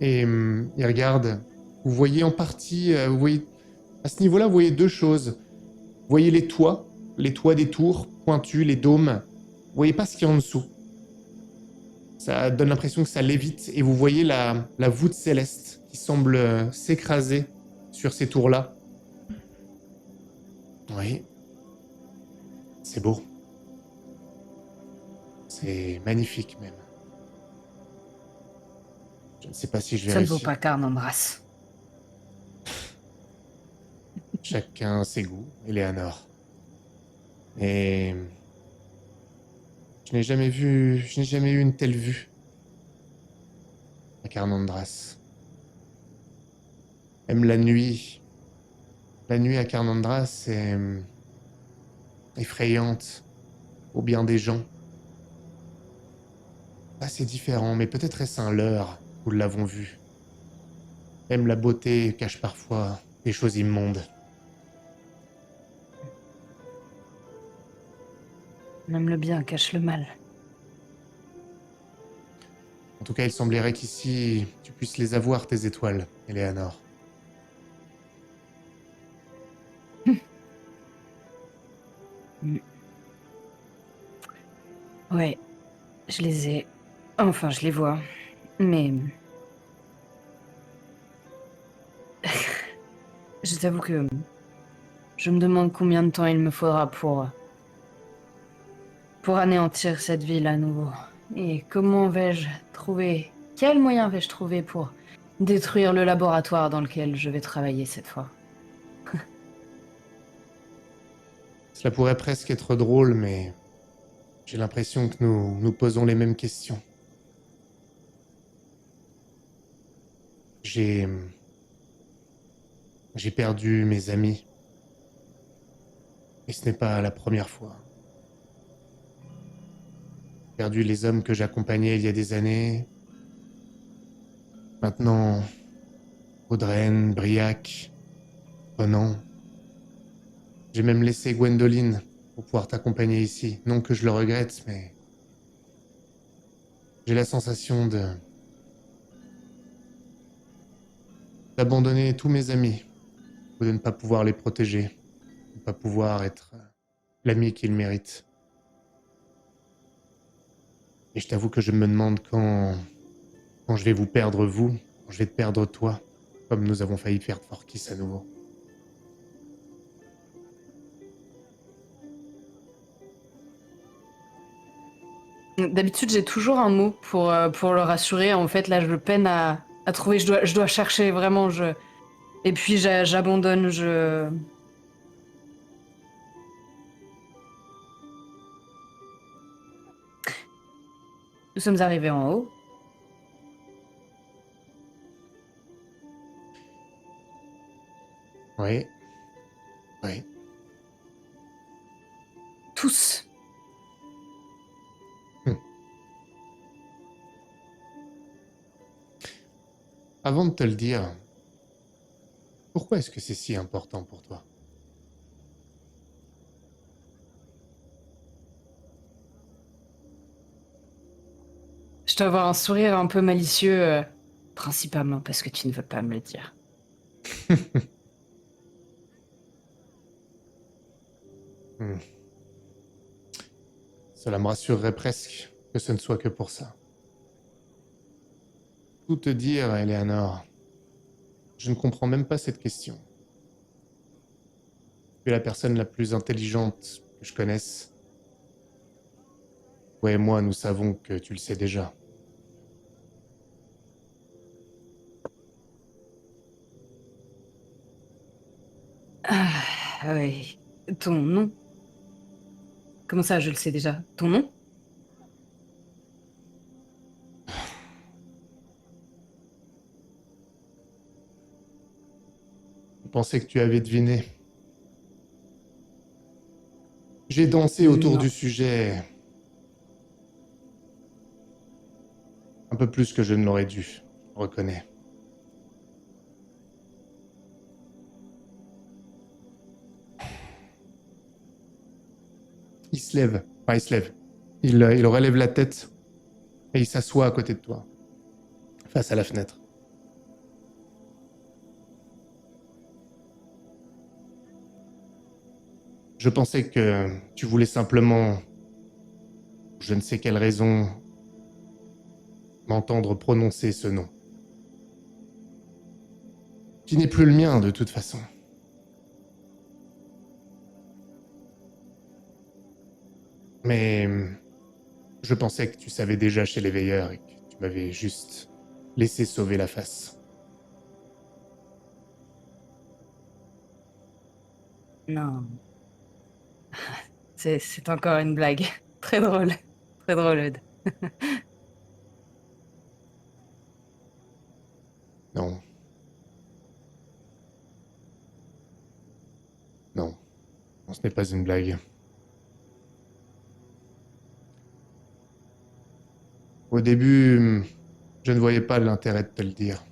Et il regarde. Vous voyez en partie, vous voyez, à ce niveau-là, vous voyez deux choses. Vous voyez les toits des tours pointus, les dômes. Vous voyez pas ce qu'il y a en dessous. Ça donne l'impression que ça lévite et vous voyez la voûte céleste qui semble s'écraser sur ces tours-là. Oui, c'est beau. C'est magnifique même. Je ne sais pas si je vais Ça ne vaut réussir. pas Carnandras. Chacun ses goûts, Eleanor. Et je n'ai jamais eu une telle vue à Carnandras. Même la nuit à Carnandras est effrayante au bien des gens. Assez différent, mais peut-être est-ce un leurre, nous l'avons vu. Même la beauté cache parfois des choses immondes. Même le bien cache le mal. En tout cas, il semblerait qu'ici, tu puisses les avoir, tes étoiles, Eleanor. Ouais, je les ai. Enfin, je les vois. Mais. Je t'avoue que. Je me demande combien de temps il me faudra pour anéantir cette ville à nouveau. Et comment vais-je trouver. Quel moyen vais-je trouver pour détruire le laboratoire dans lequel je vais travailler cette fois? Cela pourrait presque être drôle, mais j'ai l'impression que nous nous posons les mêmes questions. J'ai j'ai perdu mes amis. Et ce n'est pas la première fois. J'ai perdu les hommes que j'accompagnais il y a des années. Maintenant, Audreyne, Briac, Conan. J'ai même laissé Gwendoline pour pouvoir t'accompagner ici. Non que je le regrette, mais j'ai la sensation d'abandonner tous mes amis ou de ne pas pouvoir les protéger, de ne pas pouvoir être l'ami qu'ils méritent. Et je t'avoue que je me demande quand je vais vous perdre vous, quand je vais te perdre toi, comme nous avons failli perdre Forkis à nouveau. D'habitude, j'ai toujours un mot pour le rassurer. En fait, là, je peine à trouver. Je dois chercher vraiment. Et puis, j'abandonne. Nous sommes arrivés en haut. Oui. Oui. Tous. Avant de te le dire, pourquoi est-ce que c'est si important pour toi? Je dois avoir un sourire un peu malicieux, principalement parce que tu ne veux pas me le dire. Hmm. Cela me rassurerait presque que ce ne soit que pour ça. Tout te dire, Eleanor, je ne comprends même pas cette question. Tu es la personne la plus intelligente que je connaisse. Toi et moi, nous savons que tu le sais déjà. Ah, oui. Ton nom? Comment ça, je le sais déjà? Ton nom? Je pensais que tu avais deviné. J'ai dansé autour Non. du sujet un peu plus que je ne l'aurais dû, je reconnais. Il se lève. Enfin, il se lève. Il relève la tête et il s'assoit à côté de toi, face à la fenêtre. Je pensais que tu voulais simplement, pour je ne sais quelle raison, m'entendre prononcer ce nom. Qui n'est plus le mien, de toute façon. Mais je pensais que tu savais déjà chez les veilleurs et que tu m'avais juste laissé sauver la face. Non. C'est encore une blague. Très drôle. Très drôle, Eudes. Non. Non. Non, ce n'est pas une blague. Au début, je ne voyais pas l'intérêt de te le dire.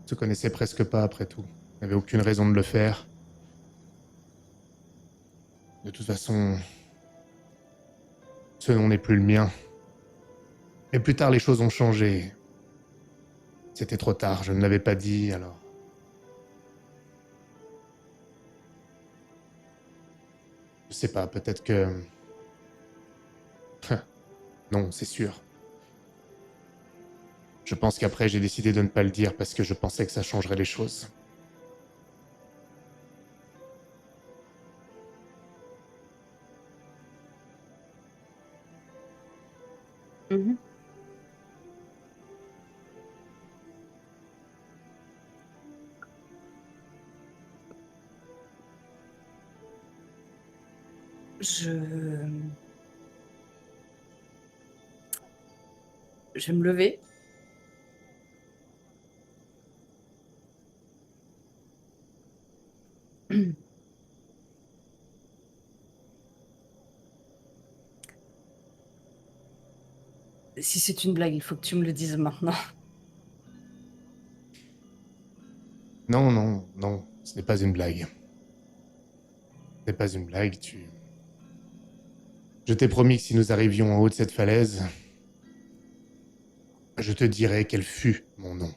On se connaissait presque pas après tout. Il n'y avait aucune raison de le faire. De toute façon, ce nom n'est plus le mien. Et plus tard, les choses ont changé. C'était trop tard, je ne l'avais pas dit, alors... Je sais pas, peut-être que... Non, c'est sûr. Je pense qu'après, j'ai décidé de ne pas le dire parce que je pensais que ça changerait les choses. Mhm. Je vais me lever. Si c'est une blague, il faut que tu me le dises maintenant. Non, non, non, ce n'est pas une blague. Ce n'est pas une blague, tu... Je t'ai promis que si nous arrivions en haut de cette falaise, je te dirais quel fut mon nom.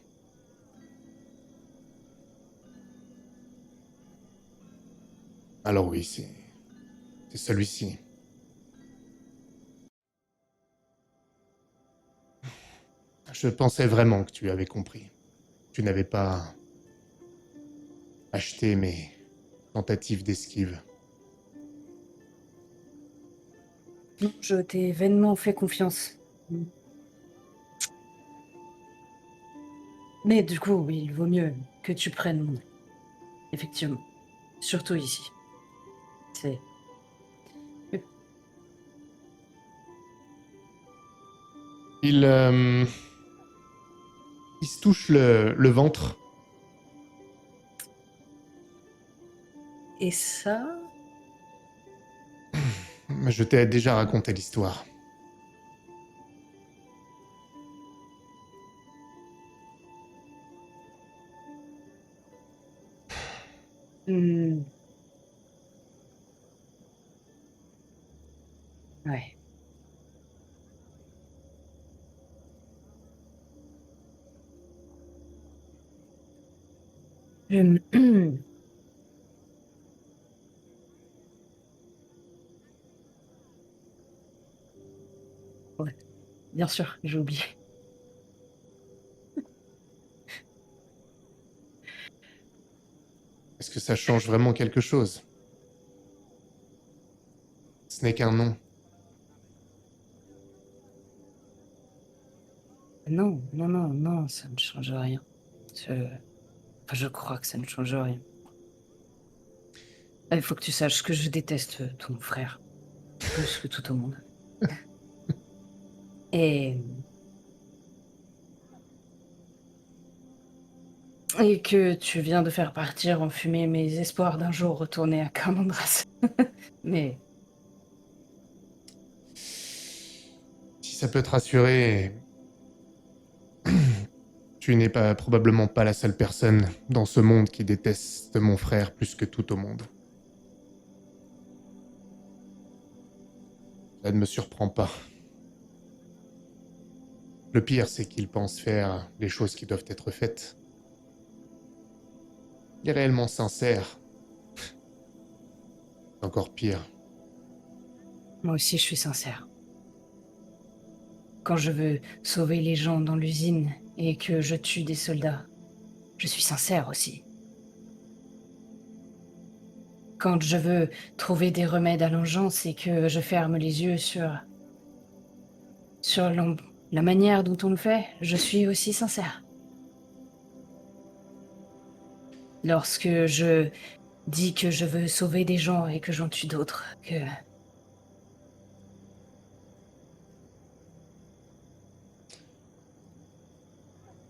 Alors oui, c'est celui-ci. Je pensais vraiment que tu avais compris. Tu n'avais pas acheté mes tentatives d'esquive. Non, je t'ai vainement fait confiance. Mais du coup, oui, il vaut mieux que tu prennes mon nom. Effectivement. Surtout ici. C'est... Il se touche le ventre. Et ça... Je t'ai déjà raconté l'histoire. Hmm. Ouais. Je- Ouais, bien sûr, j'ai oublié. Est-ce que ça change vraiment quelque chose? Ce n'est qu'un nom. Non, non, non, non, ça ne change rien. Enfin, je crois que ça ne change rien. Il faut que tu saches que je déteste ton frère, plus que tout au monde. Et, et que tu viens de faire partir en fumée mes espoirs d'un jour retourner à Camandras. Mais Si ça peut te rassurer, tu n'es probablement pas la seule personne dans ce monde qui déteste mon frère plus que tout au monde. Ça ne me surprend pas. Le pire, c'est qu'il pense faire les choses qui doivent être faites. Il est réellement sincère. Encore pire. moi aussi, je suis sincère. Quand je veux sauver les gens dans l'usine et que je tue des soldats, je suis sincère aussi. Quand je veux trouver des remèdes à l'engeance et que je ferme les yeux sur la manière dont on le fait, je suis aussi sincère. Lorsque je dis que je veux sauver des gens et que j'en tue d'autres,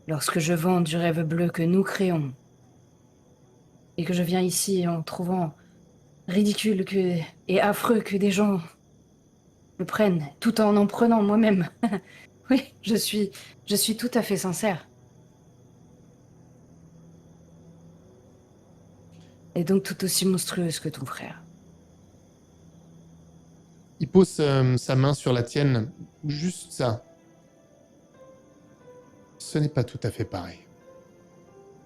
lorsque je vends du rêve bleu que nous créons et que je viens ici en trouvant ridicule et affreux que des gens le prennent tout en prenant moi-même. Oui, je suis tout à fait sincère. Et donc tout aussi monstrueuse que ton frère. Il pose sa main sur la tienne. Juste ça. Ce n'est pas tout à fait pareil.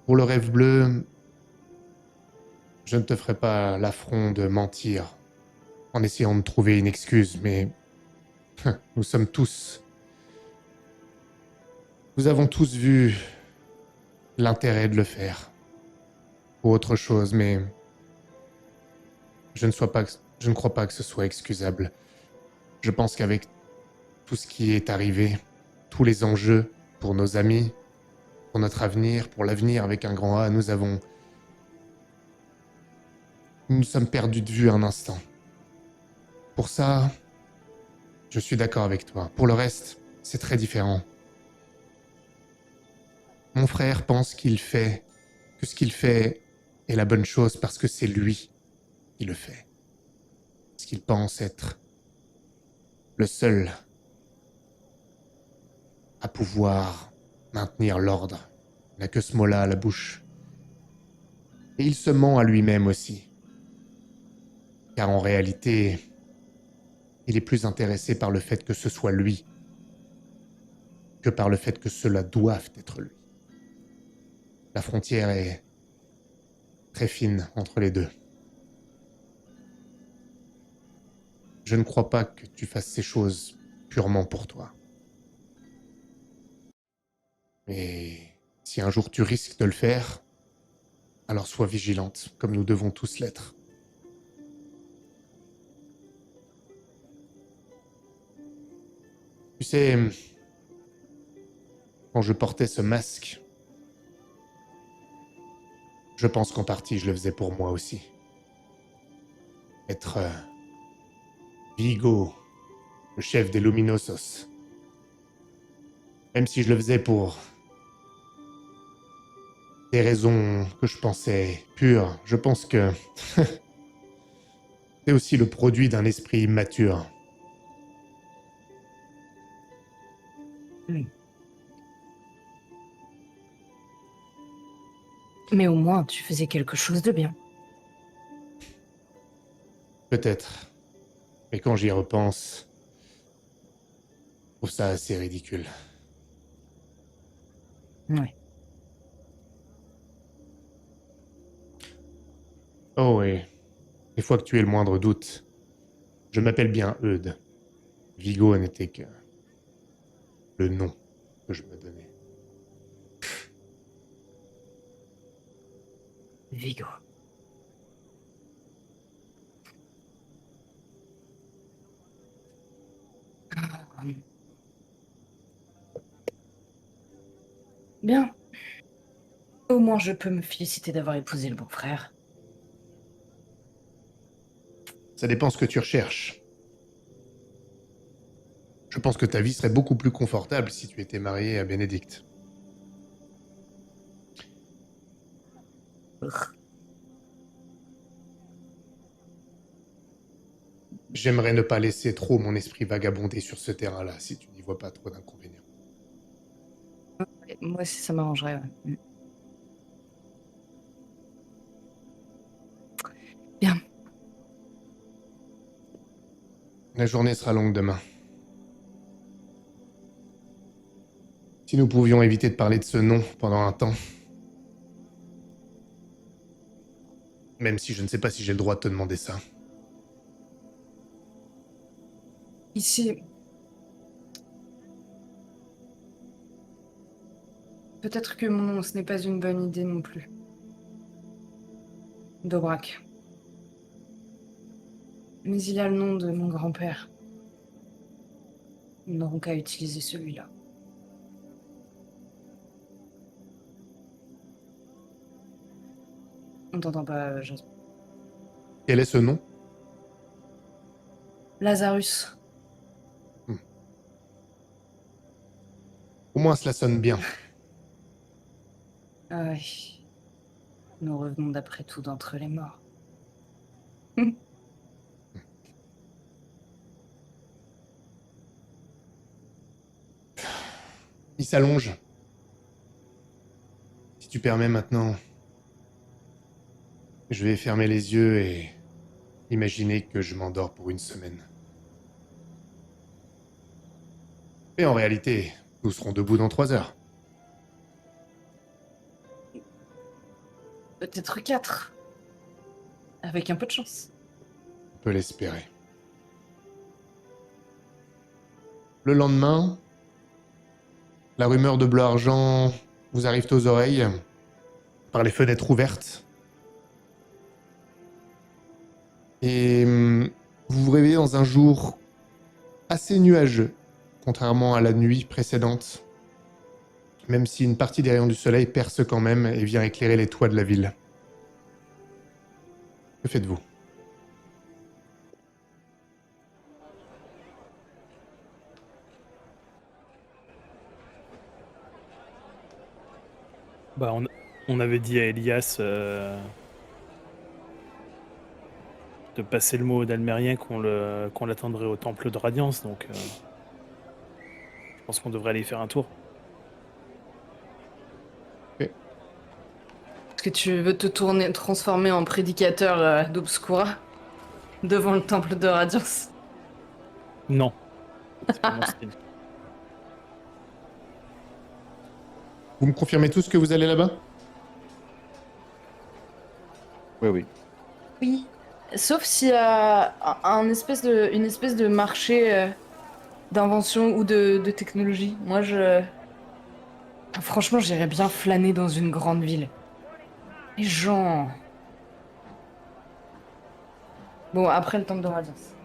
Pour le rêve bleu, je ne te ferai pas l'affront de mentir en essayant de trouver une excuse, mais nous sommes tous... Nous avons tous vu l'intérêt de le faire. Ou autre chose, mais je ne crois pas que ce soit excusable. Je pense qu'avec tout ce qui est arrivé, tous les enjeux pour nos amis, pour notre avenir, pour l'avenir avec un grand A, nous sommes perdus de vue un instant. Pour ça, je suis d'accord avec toi. Pour le reste, c'est très différent. Mon frère pense que ce qu'il fait est la bonne chose parce que c'est lui qui le fait. Parce qu'il pense être le seul à pouvoir maintenir l'ordre. Il n'a que ce mot-là à la bouche. Et il se ment à lui-même aussi. Car en réalité, il est plus intéressé par le fait que ce soit lui que par le fait que cela doive être lui. La frontière est très fine entre les deux. Je ne crois pas que tu fasses ces choses purement pour toi. Mais si un jour tu risques de le faire, alors sois vigilante, comme nous devons tous l'être. Tu sais, quand je portais ce masque, je pense qu'en partie je le faisais pour moi aussi. Être Vigo, le chef des Luminosos. Même si je le faisais pour des raisons que je pensais pures, je pense que c'est aussi le produit d'un esprit immature. Oui. Mais au moins, tu faisais quelque chose de bien. Peut-être. Mais quand j'y repense, je trouve ça assez ridicule. Ouais. Oh oui. Des fois que tu aies le moindre doute, je m'appelle bien Eudes. Vigo n'était que le nom que je me donnais. Vigo. Bien. Au moins, je peux me féliciter d'avoir épousé le bon frère. Ça dépend ce que tu recherches. Je pense que ta vie serait beaucoup plus confortable si tu étais marié à Bénédicte. J'aimerais ne pas laisser trop mon esprit vagabonder sur ce terrain-là, si tu n'y vois pas trop d'inconvénients. Moi aussi, ça m'arrangerait. Ouais. Bien. La journée sera longue demain. Si nous pouvions éviter de parler de ce nom pendant un temps. Même si je ne sais pas si j'ai le droit de te demander ça. Ici. Peut-être que mon nom, ce n'est pas une bonne idée non plus. Dobrak. Mais il a le nom de mon grand-père. Nous n'aurons qu'à utiliser celui-là. On t'entend pas, Jasper. Quel est ce nom? Lazarus. Au moins cela sonne bien. Ah oui. Nous revenons d'après tout d'entre les morts. Il s'allonge. Si tu permets maintenant, je vais fermer les yeux et imaginer que je m'endors pour une semaine. Mais en réalité, nous serons debout dans 3 heures. Peut-être 4. Avec un peu de chance. On peut l'espérer. Le lendemain, la rumeur de bleu argent vous arrive aux oreilles par les fenêtres ouvertes. Et vous vous réveillez dans un jour assez nuageux, contrairement à la nuit précédente, même si une partie des rayons du soleil perce quand même et vient éclairer les toits de la ville. Que faites-vous? Bah, on avait dit à Elias de passer le mot d'Almérien qu'on l'attendrait au temple de Radiance, donc je pense qu'on devrait aller y faire un tour. Est-ce que tu veux te transformer en prédicateur d'Obscura devant le temple de Radiance? Non. C'est pas mon style. Vous me confirmez tous que vous allez là-bas? Oui, oui. Oui. Sauf s'il y a une espèce de marché d'invention ou de technologie. Moi, franchement, j'irais bien flâner dans une grande ville. Les gens... Bon, après le temple de Radiance.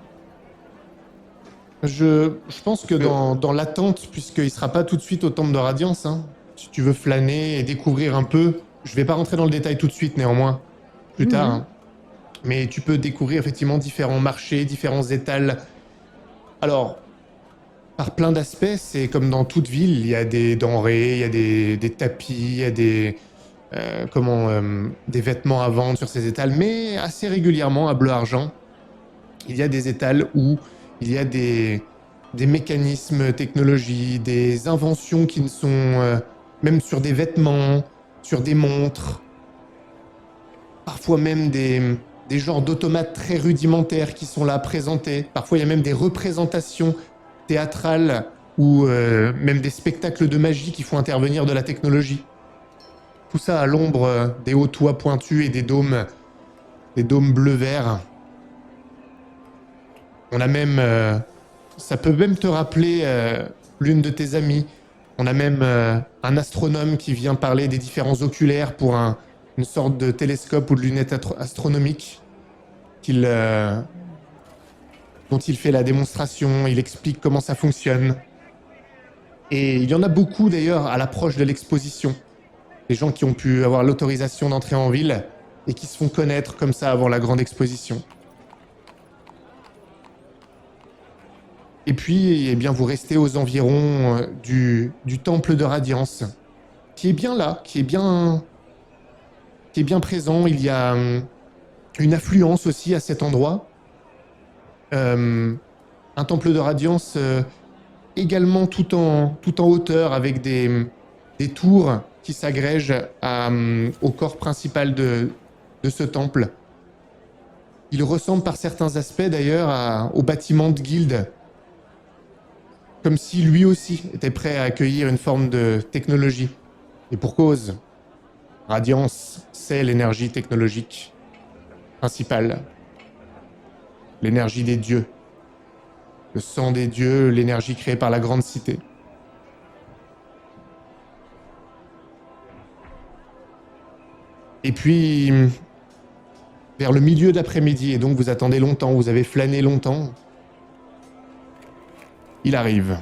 Je pense que dans l'attente, puisqu'il sera pas tout de suite au temple de Radiance, hein, si tu veux flâner et découvrir un peu, je vais pas rentrer dans le détail tout de suite néanmoins, plus tard, hein. Mais tu peux découvrir effectivement différents marchés, différents étals. Alors, par plein d'aspects, c'est comme dans toute ville, il y a des denrées, il y a des tapis, il y a des vêtements à vendre sur ces étals, mais assez régulièrement à Bleu-Argent, il y a des étals où il y a des mécanismes, technologies, des inventions qui ne sont même sur des vêtements, sur des montres, parfois même des des genres d'automates très rudimentaires qui sont là présentés. Parfois, il y a même des représentations théâtrales ou même des spectacles de magie qui font intervenir de la technologie. Tout ça à l'ombre des hauts toits pointus et des dômes bleu-vert. On a même... ça peut même te rappeler l'une de tes amies. On a même un astronome qui vient parler des différents oculaires pour une sorte de télescope ou de lunette astronomique dont il fait la démonstration, il explique comment ça fonctionne. Et il y en a beaucoup d'ailleurs à l'approche de l'exposition. Des gens qui ont pu avoir l'autorisation d'entrer en ville et qui se font connaître comme ça avant la grande exposition. Et puis, eh bien, vous restez aux environs du temple de Radiance, qui est bien là, qui est bien présent. Il y a une affluence aussi à cet endroit. Un temple de Radiance également tout en hauteur, avec des tours qui s'agrègent au corps principal de ce temple. Il ressemble par certains aspects d'ailleurs au bâtiment de guilde, comme si lui aussi était prêt à accueillir une forme de technologie. Et pour cause, Radiance, c'est l'énergie technologique principale. L'énergie des dieux. Le sang des dieux, l'énergie créée par la grande cité. Et puis, vers le milieu de l'après-midi, et donc vous attendez longtemps, vous avez flâné longtemps, il arrive.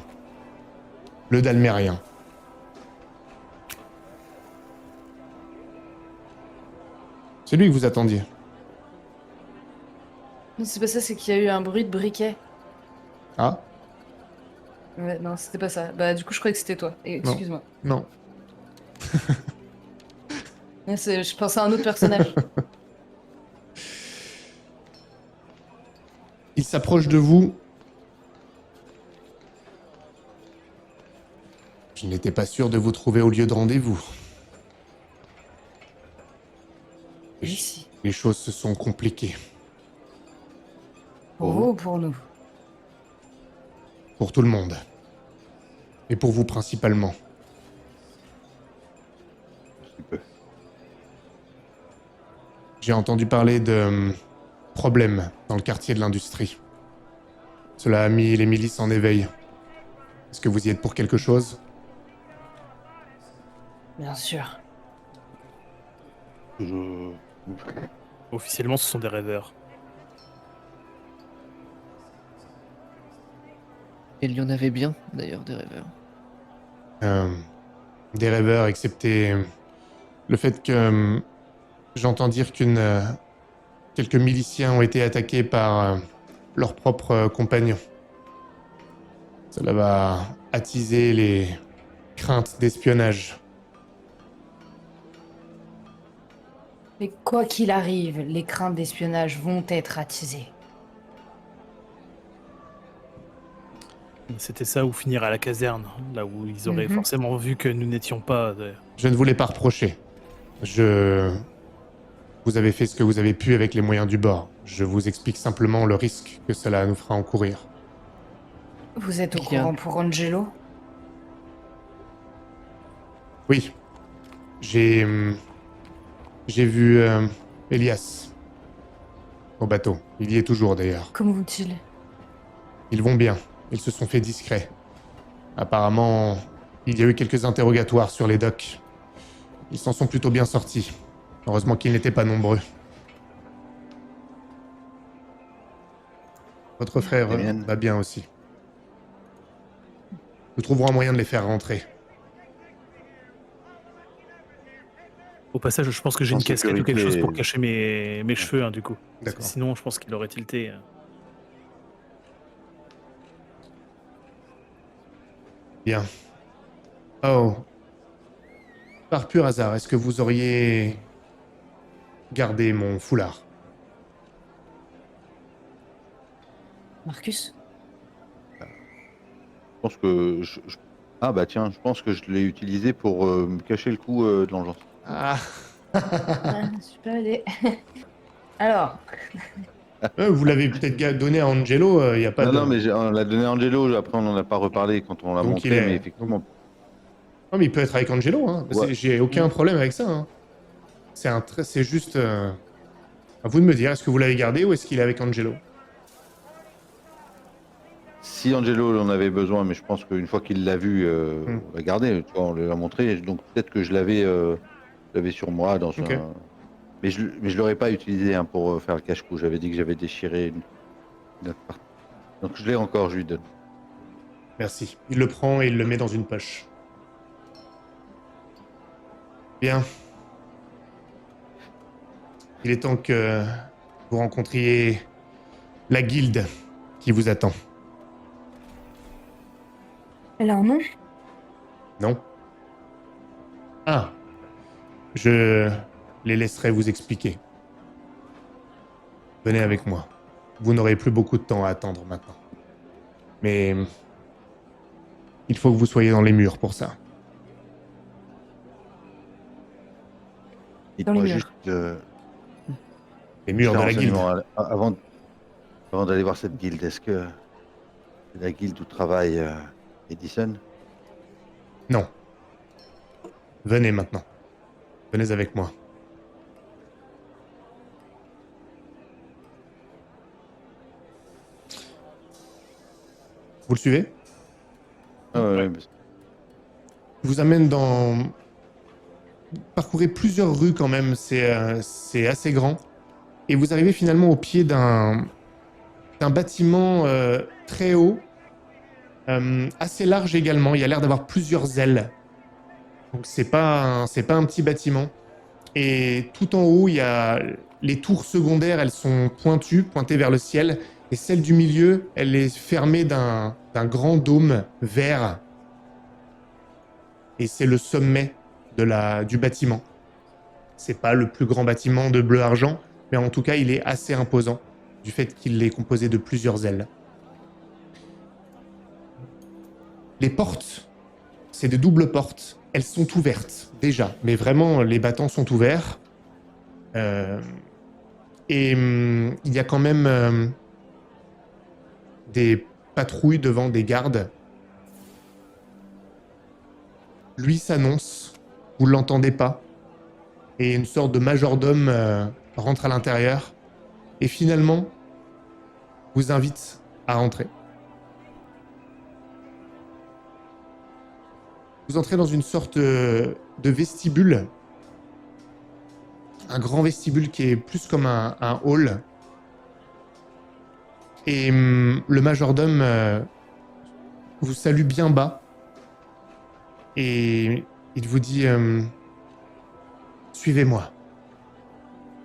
Le Dalmérien. C'est lui que vous attendiez. Non, c'est pas ça, c'est qu'il y a eu un bruit de briquet. Ah, Ouais, non, c'était pas ça. Bah, du coup, je croyais que c'était toi. Excuse-moi. non. Je pensais à un autre personnage. Il s'approche de vous. Je n'étais pas sûr de vous trouver au lieu de rendez-vous. Ici. Les choses se sont compliquées. Pour vous ou pour nous? Pour tout le monde. Et pour vous principalement. Un petit peu. J'ai entendu parler de problèmes dans le quartier de l'industrie. Cela a mis les milices en éveil. Est-ce que vous y êtes pour quelque chose? Bien sûr. Officiellement, ce sont des rêveurs. Et il y en avait bien, d'ailleurs, des rêveurs. Des rêveurs, excepté le fait que j'entends dire quelques miliciens ont été attaqués par leurs propres compagnons. Cela va attiser les craintes d'espionnage. Mais quoi qu'il arrive, les craintes d'espionnage vont être attisées. C'était ça ou finir à la caserne, là où ils auraient forcément vu que nous n'étions pas... Je ne voulais pas reprocher. Vous avez fait ce que vous avez pu avec les moyens du bord. Je vous explique simplement le risque que cela nous fera encourir. Vous êtes au Bien. courant pour Angelo? Oui. J'ai vu Elias au bateau. Il y est toujours d'ailleurs. Comment vont-ils? Ils vont bien. Ils se sont fait discrets. Apparemment, il y a eu quelques interrogatoires sur les docks. Ils s'en sont plutôt bien sortis. Heureusement qu'ils n'étaient pas nombreux. Votre frère va bien aussi. Nous trouverons un moyen de les faire rentrer. Au passage, je pense que j'ai En une casquette ou quelque sécurité. chose pour cacher mes cheveux, hein, du coup. Parce que D'accord. sinon, je pense qu'il aurait tilté. Bien. Oh. Par pur hasard, est-ce que vous auriez gardé mon foulard? Marcus? Je pense que ah bah tiens, je pense que je l'ai utilisé pour me cacher le coup de l'engeance. Ah. Ah, super idée. Alors, Vous l'avez peut-être donné à Angelo, il n'y a pas Non, de... non, mais on l'a donné à Angelo, après on n'en a pas reparlé quand on l'a Donc, montré, mais effectivement. Non, mais il peut être avec Angelo, hein. Ouais. J'ai aucun problème avec ça, hein. C'est juste... à vous de me dire, est-ce que vous l'avez gardé ou est-ce qu'il est avec Angelo? Si Angelo en avait besoin, mais je pense qu'une fois qu'il l'a vu, on l'a gardé, tu vois, on lui a montré, donc peut-être que je l'avais sur moi dans Ok. un... Mais je l'aurais pas utilisé hein, pour faire le cache-cou, j'avais dit que j'avais déchiré une autre partie. Donc je l'ai encore, je lui donne. Merci. Il le prend et il le met dans une poche. Bien. Il est temps que vous rencontriez la guilde qui vous attend. alors non. Non? Ah. Je les laisserai vous expliquer. Venez avec moi. Vous n'aurez plus beaucoup de temps à attendre maintenant. Mais il faut que vous soyez dans les murs pour ça. Dans les Dites-moi murs. juste Les murs de un la guilde. renseignement, avant d'aller voir cette guilde, est-ce que c'est la guilde où travaille Edison? Non. Venez maintenant. Venez avec moi. Vous le suivez? Ouais. Je vous amène dans... Parcourez plusieurs rues quand même, c'est assez grand. Et vous arrivez finalement au pied d'un bâtiment très haut, assez large également. Il y a l'air d'avoir plusieurs ailes. Donc c'est pas un petit bâtiment. Et tout en haut, il y a les tours secondaires, elles sont pointées vers le ciel. Et celle du milieu, elle est fermée d'un grand dôme vert. Et c'est le sommet du bâtiment. C'est pas le plus grand bâtiment de bleu-argent, mais en tout cas, il est assez imposant du fait qu'il est composé de plusieurs ailes. Les portes, c'est des doubles portes. Elles sont ouvertes, déjà. Mais vraiment, les battants sont ouverts. Et il y a quand même des patrouilles devant des gardes. Lui s'annonce, vous ne l'entendez pas. Et une sorte de majordome rentre à l'intérieur. Et finalement, vous invite à entrer. Vous entrez dans une sorte de vestibule. Un grand vestibule qui est plus comme un hall. Et le majordome vous salue bien bas. Et il vous dit suivez-moi.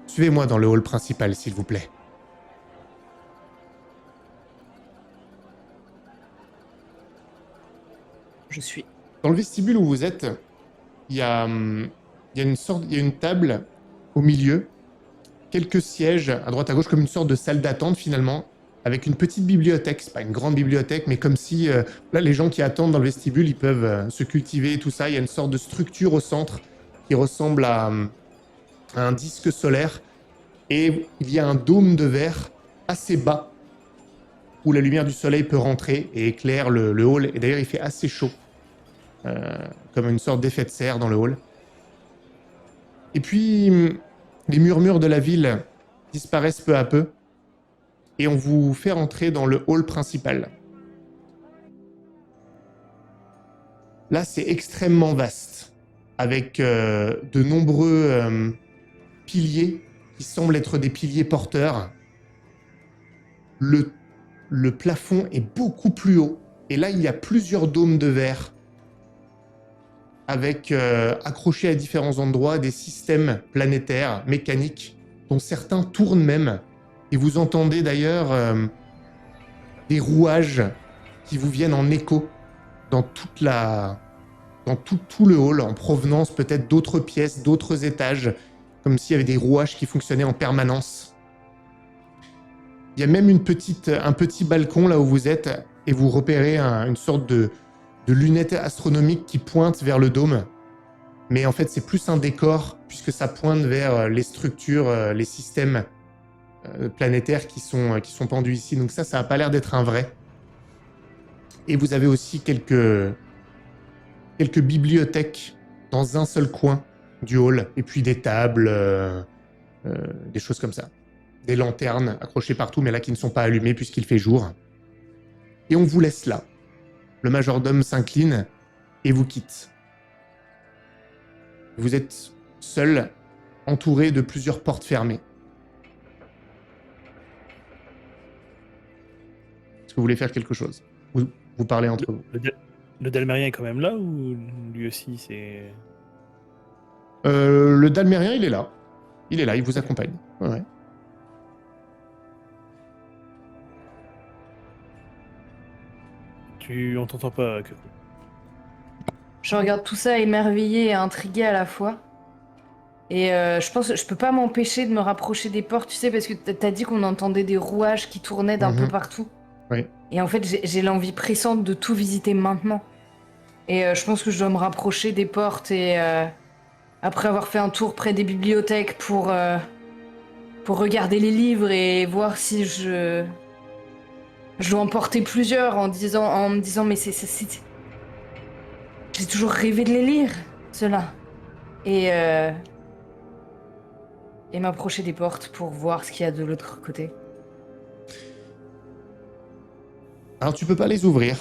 Suivez-moi dans le hall principal, s'il vous plaît. Je suis. Dans le vestibule où vous êtes, il y a une table au milieu, quelques sièges à droite à gauche, comme une sorte de salle d'attente finalement, avec une petite bibliothèque. C'est pas une grande bibliothèque, mais comme si là les gens qui attendent dans le vestibule, ils peuvent se cultiver et tout ça. Il y a une sorte de structure au centre qui ressemble à un disque solaire, et il y a un dôme de verre assez bas où la lumière du soleil peut rentrer et éclaire le hall. Et d'ailleurs, il fait assez chaud. Comme une sorte d'effet de serre dans le hall. Et puis, les murmures de la ville disparaissent peu à peu, et on vous fait rentrer dans le hall principal. Là, c'est extrêmement vaste, avec de nombreux piliers qui semblent être des piliers porteurs. Le plafond est beaucoup plus haut, et là, il y a plusieurs dômes de verre avec accrochés à différents endroits des systèmes planétaires, mécaniques, dont certains tournent même. Et vous entendez d'ailleurs des rouages qui vous viennent en écho dans tout le hall, en provenance peut-être d'autres pièces, d'autres étages, comme s'il y avait des rouages qui fonctionnaient en permanence. Il y a même un petit balcon là où vous êtes, et vous repérez une sorte de lunettes astronomiques qui pointent vers le dôme. Mais en fait, c'est plus un décor, puisque ça pointe vers les structures, les systèmes planétaires qui sont pendus ici. Donc ça a pas l'air d'être un vrai. Et vous avez aussi quelques bibliothèques dans un seul coin du hall, et puis des tables, des choses comme ça. Des lanternes accrochées partout, mais là qui ne sont pas allumées puisqu'il fait jour. Et on vous laisse là. Le majordome s'incline et vous quitte. Vous êtes seul, entouré de plusieurs portes fermées. Est-ce que vous voulez faire quelque chose? Vous parlez entre vous. Le Dalmérien est quand même là ou lui aussi c'est... Le Dalmérien, il est là. Il est là, il vous accompagne. Ouais. On t'entend pas, que... Je regarde tout ça émerveillé et intrigué à la fois. Et je pense que je peux pas m'empêcher de me rapprocher des portes, tu sais, parce que t'as dit qu'on entendait des rouages qui tournaient d'un peu partout. Oui. Et en fait, j'ai l'envie pressante de tout visiter maintenant. Et je pense que je dois me rapprocher des portes et après avoir fait un tour près des bibliothèques pour regarder les livres et voir si je dois en porter plusieurs en me disant mais c'est... J'ai toujours rêvé de les lire, ceux-là. Et m'approcher des portes pour voir ce qu'il y a de l'autre côté. Alors tu peux pas les ouvrir,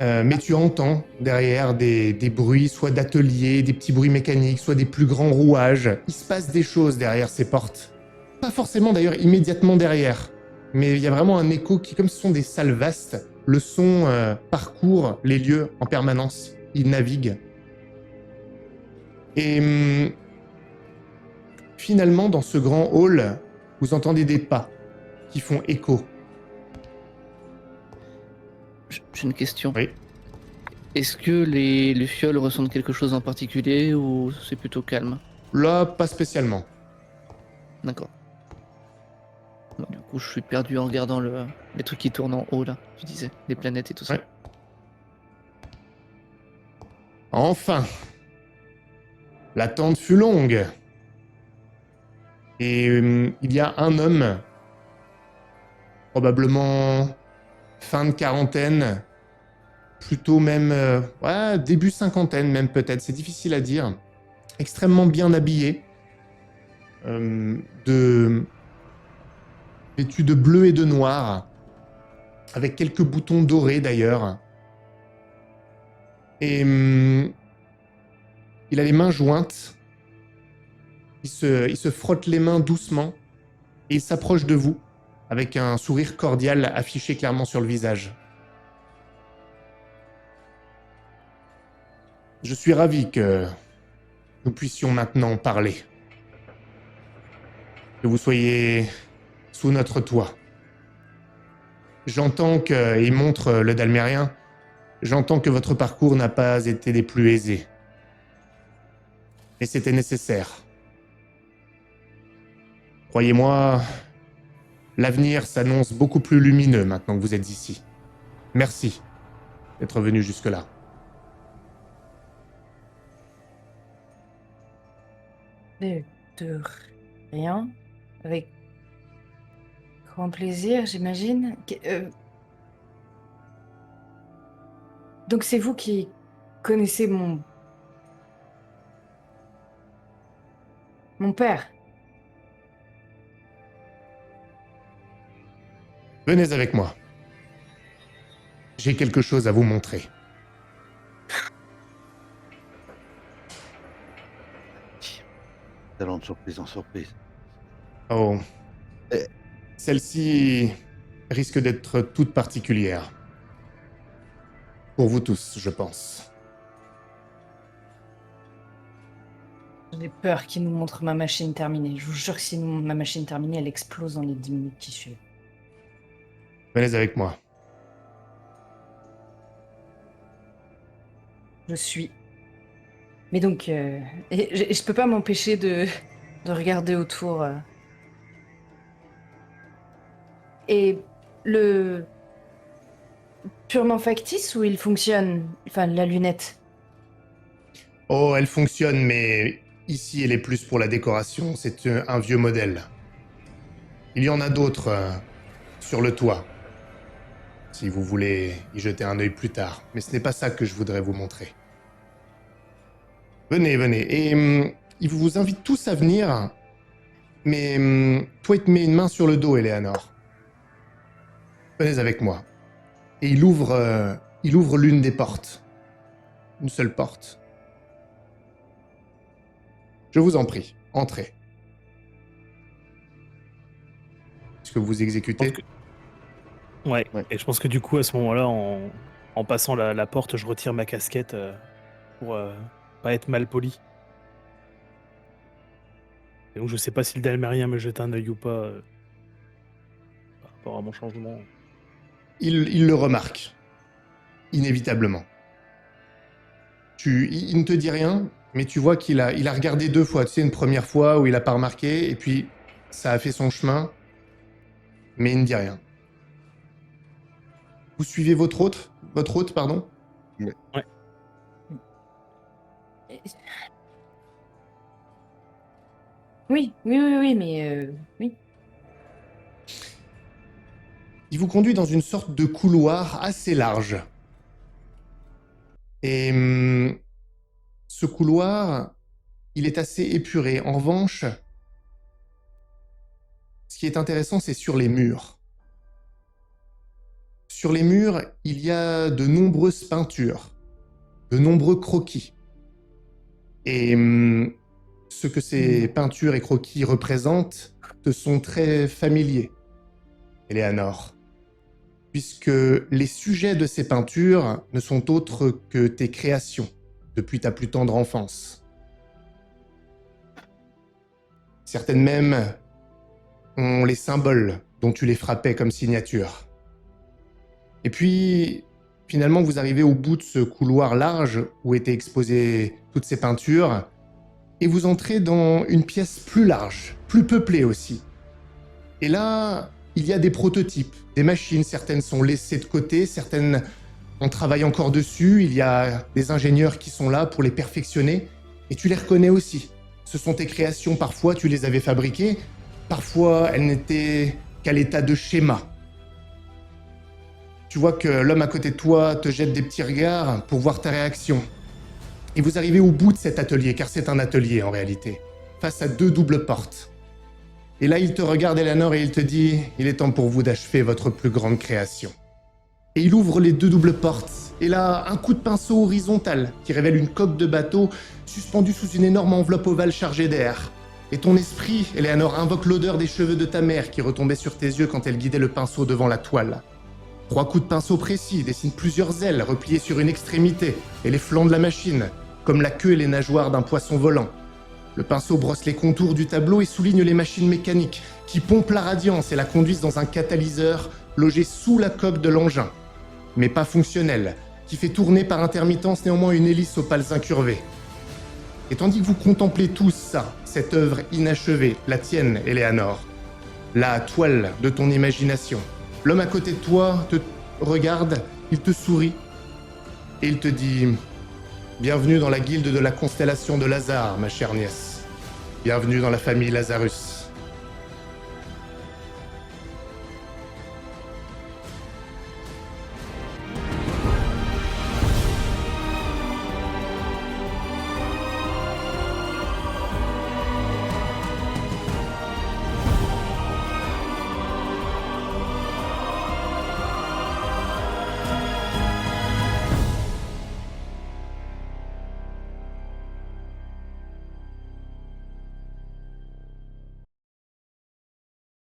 mais tu entends derrière des bruits, soit d'ateliers, des petits bruits mécaniques, soit des plus grands rouages. Il se passe des choses derrière ces portes. Pas forcément d'ailleurs immédiatement derrière, mais il y a vraiment un écho qui, comme ce sont des salles vastes, le son parcourt les lieux en permanence. Il navigue. Et finalement, dans ce grand hall, vous entendez des pas qui font écho. J'ai une question. Oui. Est-ce que les lucioles ressentent quelque chose en particulier ou c'est plutôt calme? Là, pas spécialement. D'accord. Bon, du coup, je suis perdu en regardant les trucs qui tournent en haut, là, tu disais, les planètes et tout ça. Ouais. Enfin, l'attente fut longue. Et il y a un homme, probablement fin de quarantaine, plutôt même début cinquantaine même peut-être, c'est difficile à dire, extrêmement bien habillé, vêtu de bleu et de noir, avec quelques boutons dorés d'ailleurs. Et il a les mains jointes, il se frotte les mains doucement, et il s'approche de vous, avec un sourire cordial affiché clairement sur le visage. Je suis ravi que nous puissions maintenant parler. Que vous soyez sous notre toit. J'entends que, il montre le Dalmérien, j'entends que votre parcours n'a pas été des plus aisés. Et c'était nécessaire. Croyez-moi, l'avenir s'annonce beaucoup plus lumineux maintenant que vous êtes ici. Merci d'être venu jusque-là. De rien. Avec grand plaisir, j'imagine. Donc c'est vous qui connaissez mon père. Venez avec moi. J'ai quelque chose à vous montrer. Talent de surprise en surprise. Oh. Celle-ci risque d'être toute particulière. Pour vous tous, je pense. J'ai peur qu'il nous montre ma machine terminée. Je vous jure que si nous montre ma machine terminée, elle explose dans les 10 minutes qui suivent. Venez avec moi. Je suis. Mais donc, je peux pas m'empêcher de regarder autour. Et le purement factice ou il fonctionne? Enfin, la lunette. Oh, elle fonctionne, mais ici, elle est plus pour la décoration. C'est un vieux modèle. Il y en a d'autres sur le toit, si vous voulez y jeter un œil plus tard. Mais ce n'est pas ça que je voudrais vous montrer. Venez, venez. Et il vous invite tous à venir. Mais toi, il te met une main sur le dos, Eleanor. Venez avec moi. Et il ouvre l'une des portes. Une seule porte. Je vous en prie, entrez. Est-ce que vous exécutez? Ouais. Ouais. Et je pense que du coup, à ce moment-là, en passant la porte, je retire ma casquette pour pas être mal poli. Et donc, je sais pas si le Dalmérien me jette un œil ou pas par rapport à mon changement. Il le remarque. Inévitablement. Il ne te dit rien, mais tu vois qu'il a regardé 2 fois. Tu sais, une première fois où il a pas remarqué, et puis ça a fait son chemin, mais il ne dit rien. Vous suivez votre hôte, pardon? Oui, mais oui. Il vous conduit dans une sorte de couloir assez large. Et ce couloir, il est assez épuré. En revanche, ce qui est intéressant, c'est sur les murs. Sur les murs, il y a de nombreuses peintures, de nombreux croquis. Et ce que ces peintures et croquis représentent te sont très familiers, Eleanor. Puisque les sujets de ces peintures ne sont autres que tes créations depuis ta plus tendre enfance. Certaines même ont les symboles dont tu les frappais comme signature. Et puis, finalement, vous arrivez au bout de ce couloir large où étaient exposées toutes ces peintures, et vous entrez dans une pièce plus large, plus peuplée aussi. Et là, il y a des prototypes, des machines, certaines sont laissées de côté, certaines on travaille encore dessus, il y a des ingénieurs qui sont là pour les perfectionner, et tu les reconnais aussi. Ce sont tes créations, parfois tu les avais fabriquées, parfois elles n'étaient qu'à l'état de schéma. Tu vois que l'homme à côté de toi te jette des petits regards pour voir ta réaction. Et vous arrivez au bout de cet atelier, car c'est un atelier en réalité, face à 2 doubles portes. Et là, il te regarde, Eleanor, et il te dit « Il est temps pour vous d'achever votre plus grande création. » Et il ouvre les 2 doubles portes, et là, un coup de pinceau horizontal qui révèle une coque de bateau suspendue sous une énorme enveloppe ovale chargée d'air. Et ton esprit, Eleanor, invoque l'odeur des cheveux de ta mère qui retombaient sur tes yeux quand elle guidait le pinceau devant la toile. 3 coups de pinceau précis dessinent plusieurs ailes repliées sur une extrémité et les flancs de la machine, comme la queue et les nageoires d'un poisson volant. Le pinceau brosse les contours du tableau et souligne les machines mécaniques qui pompent la radiance et la conduisent dans un catalyseur logé sous la coque de l'engin, mais pas fonctionnel, qui fait tourner par intermittence néanmoins une hélice aux pales incurvées. Et tandis que vous contemplez tous ça, cette œuvre inachevée, la tienne, Eleanor, la toile de ton imagination, l'homme à côté de toi te regarde, il te sourit, et il te dit « Bienvenue dans la guilde de la constellation de Lazare, ma chère nièce. Bienvenue dans la famille Lazarus. »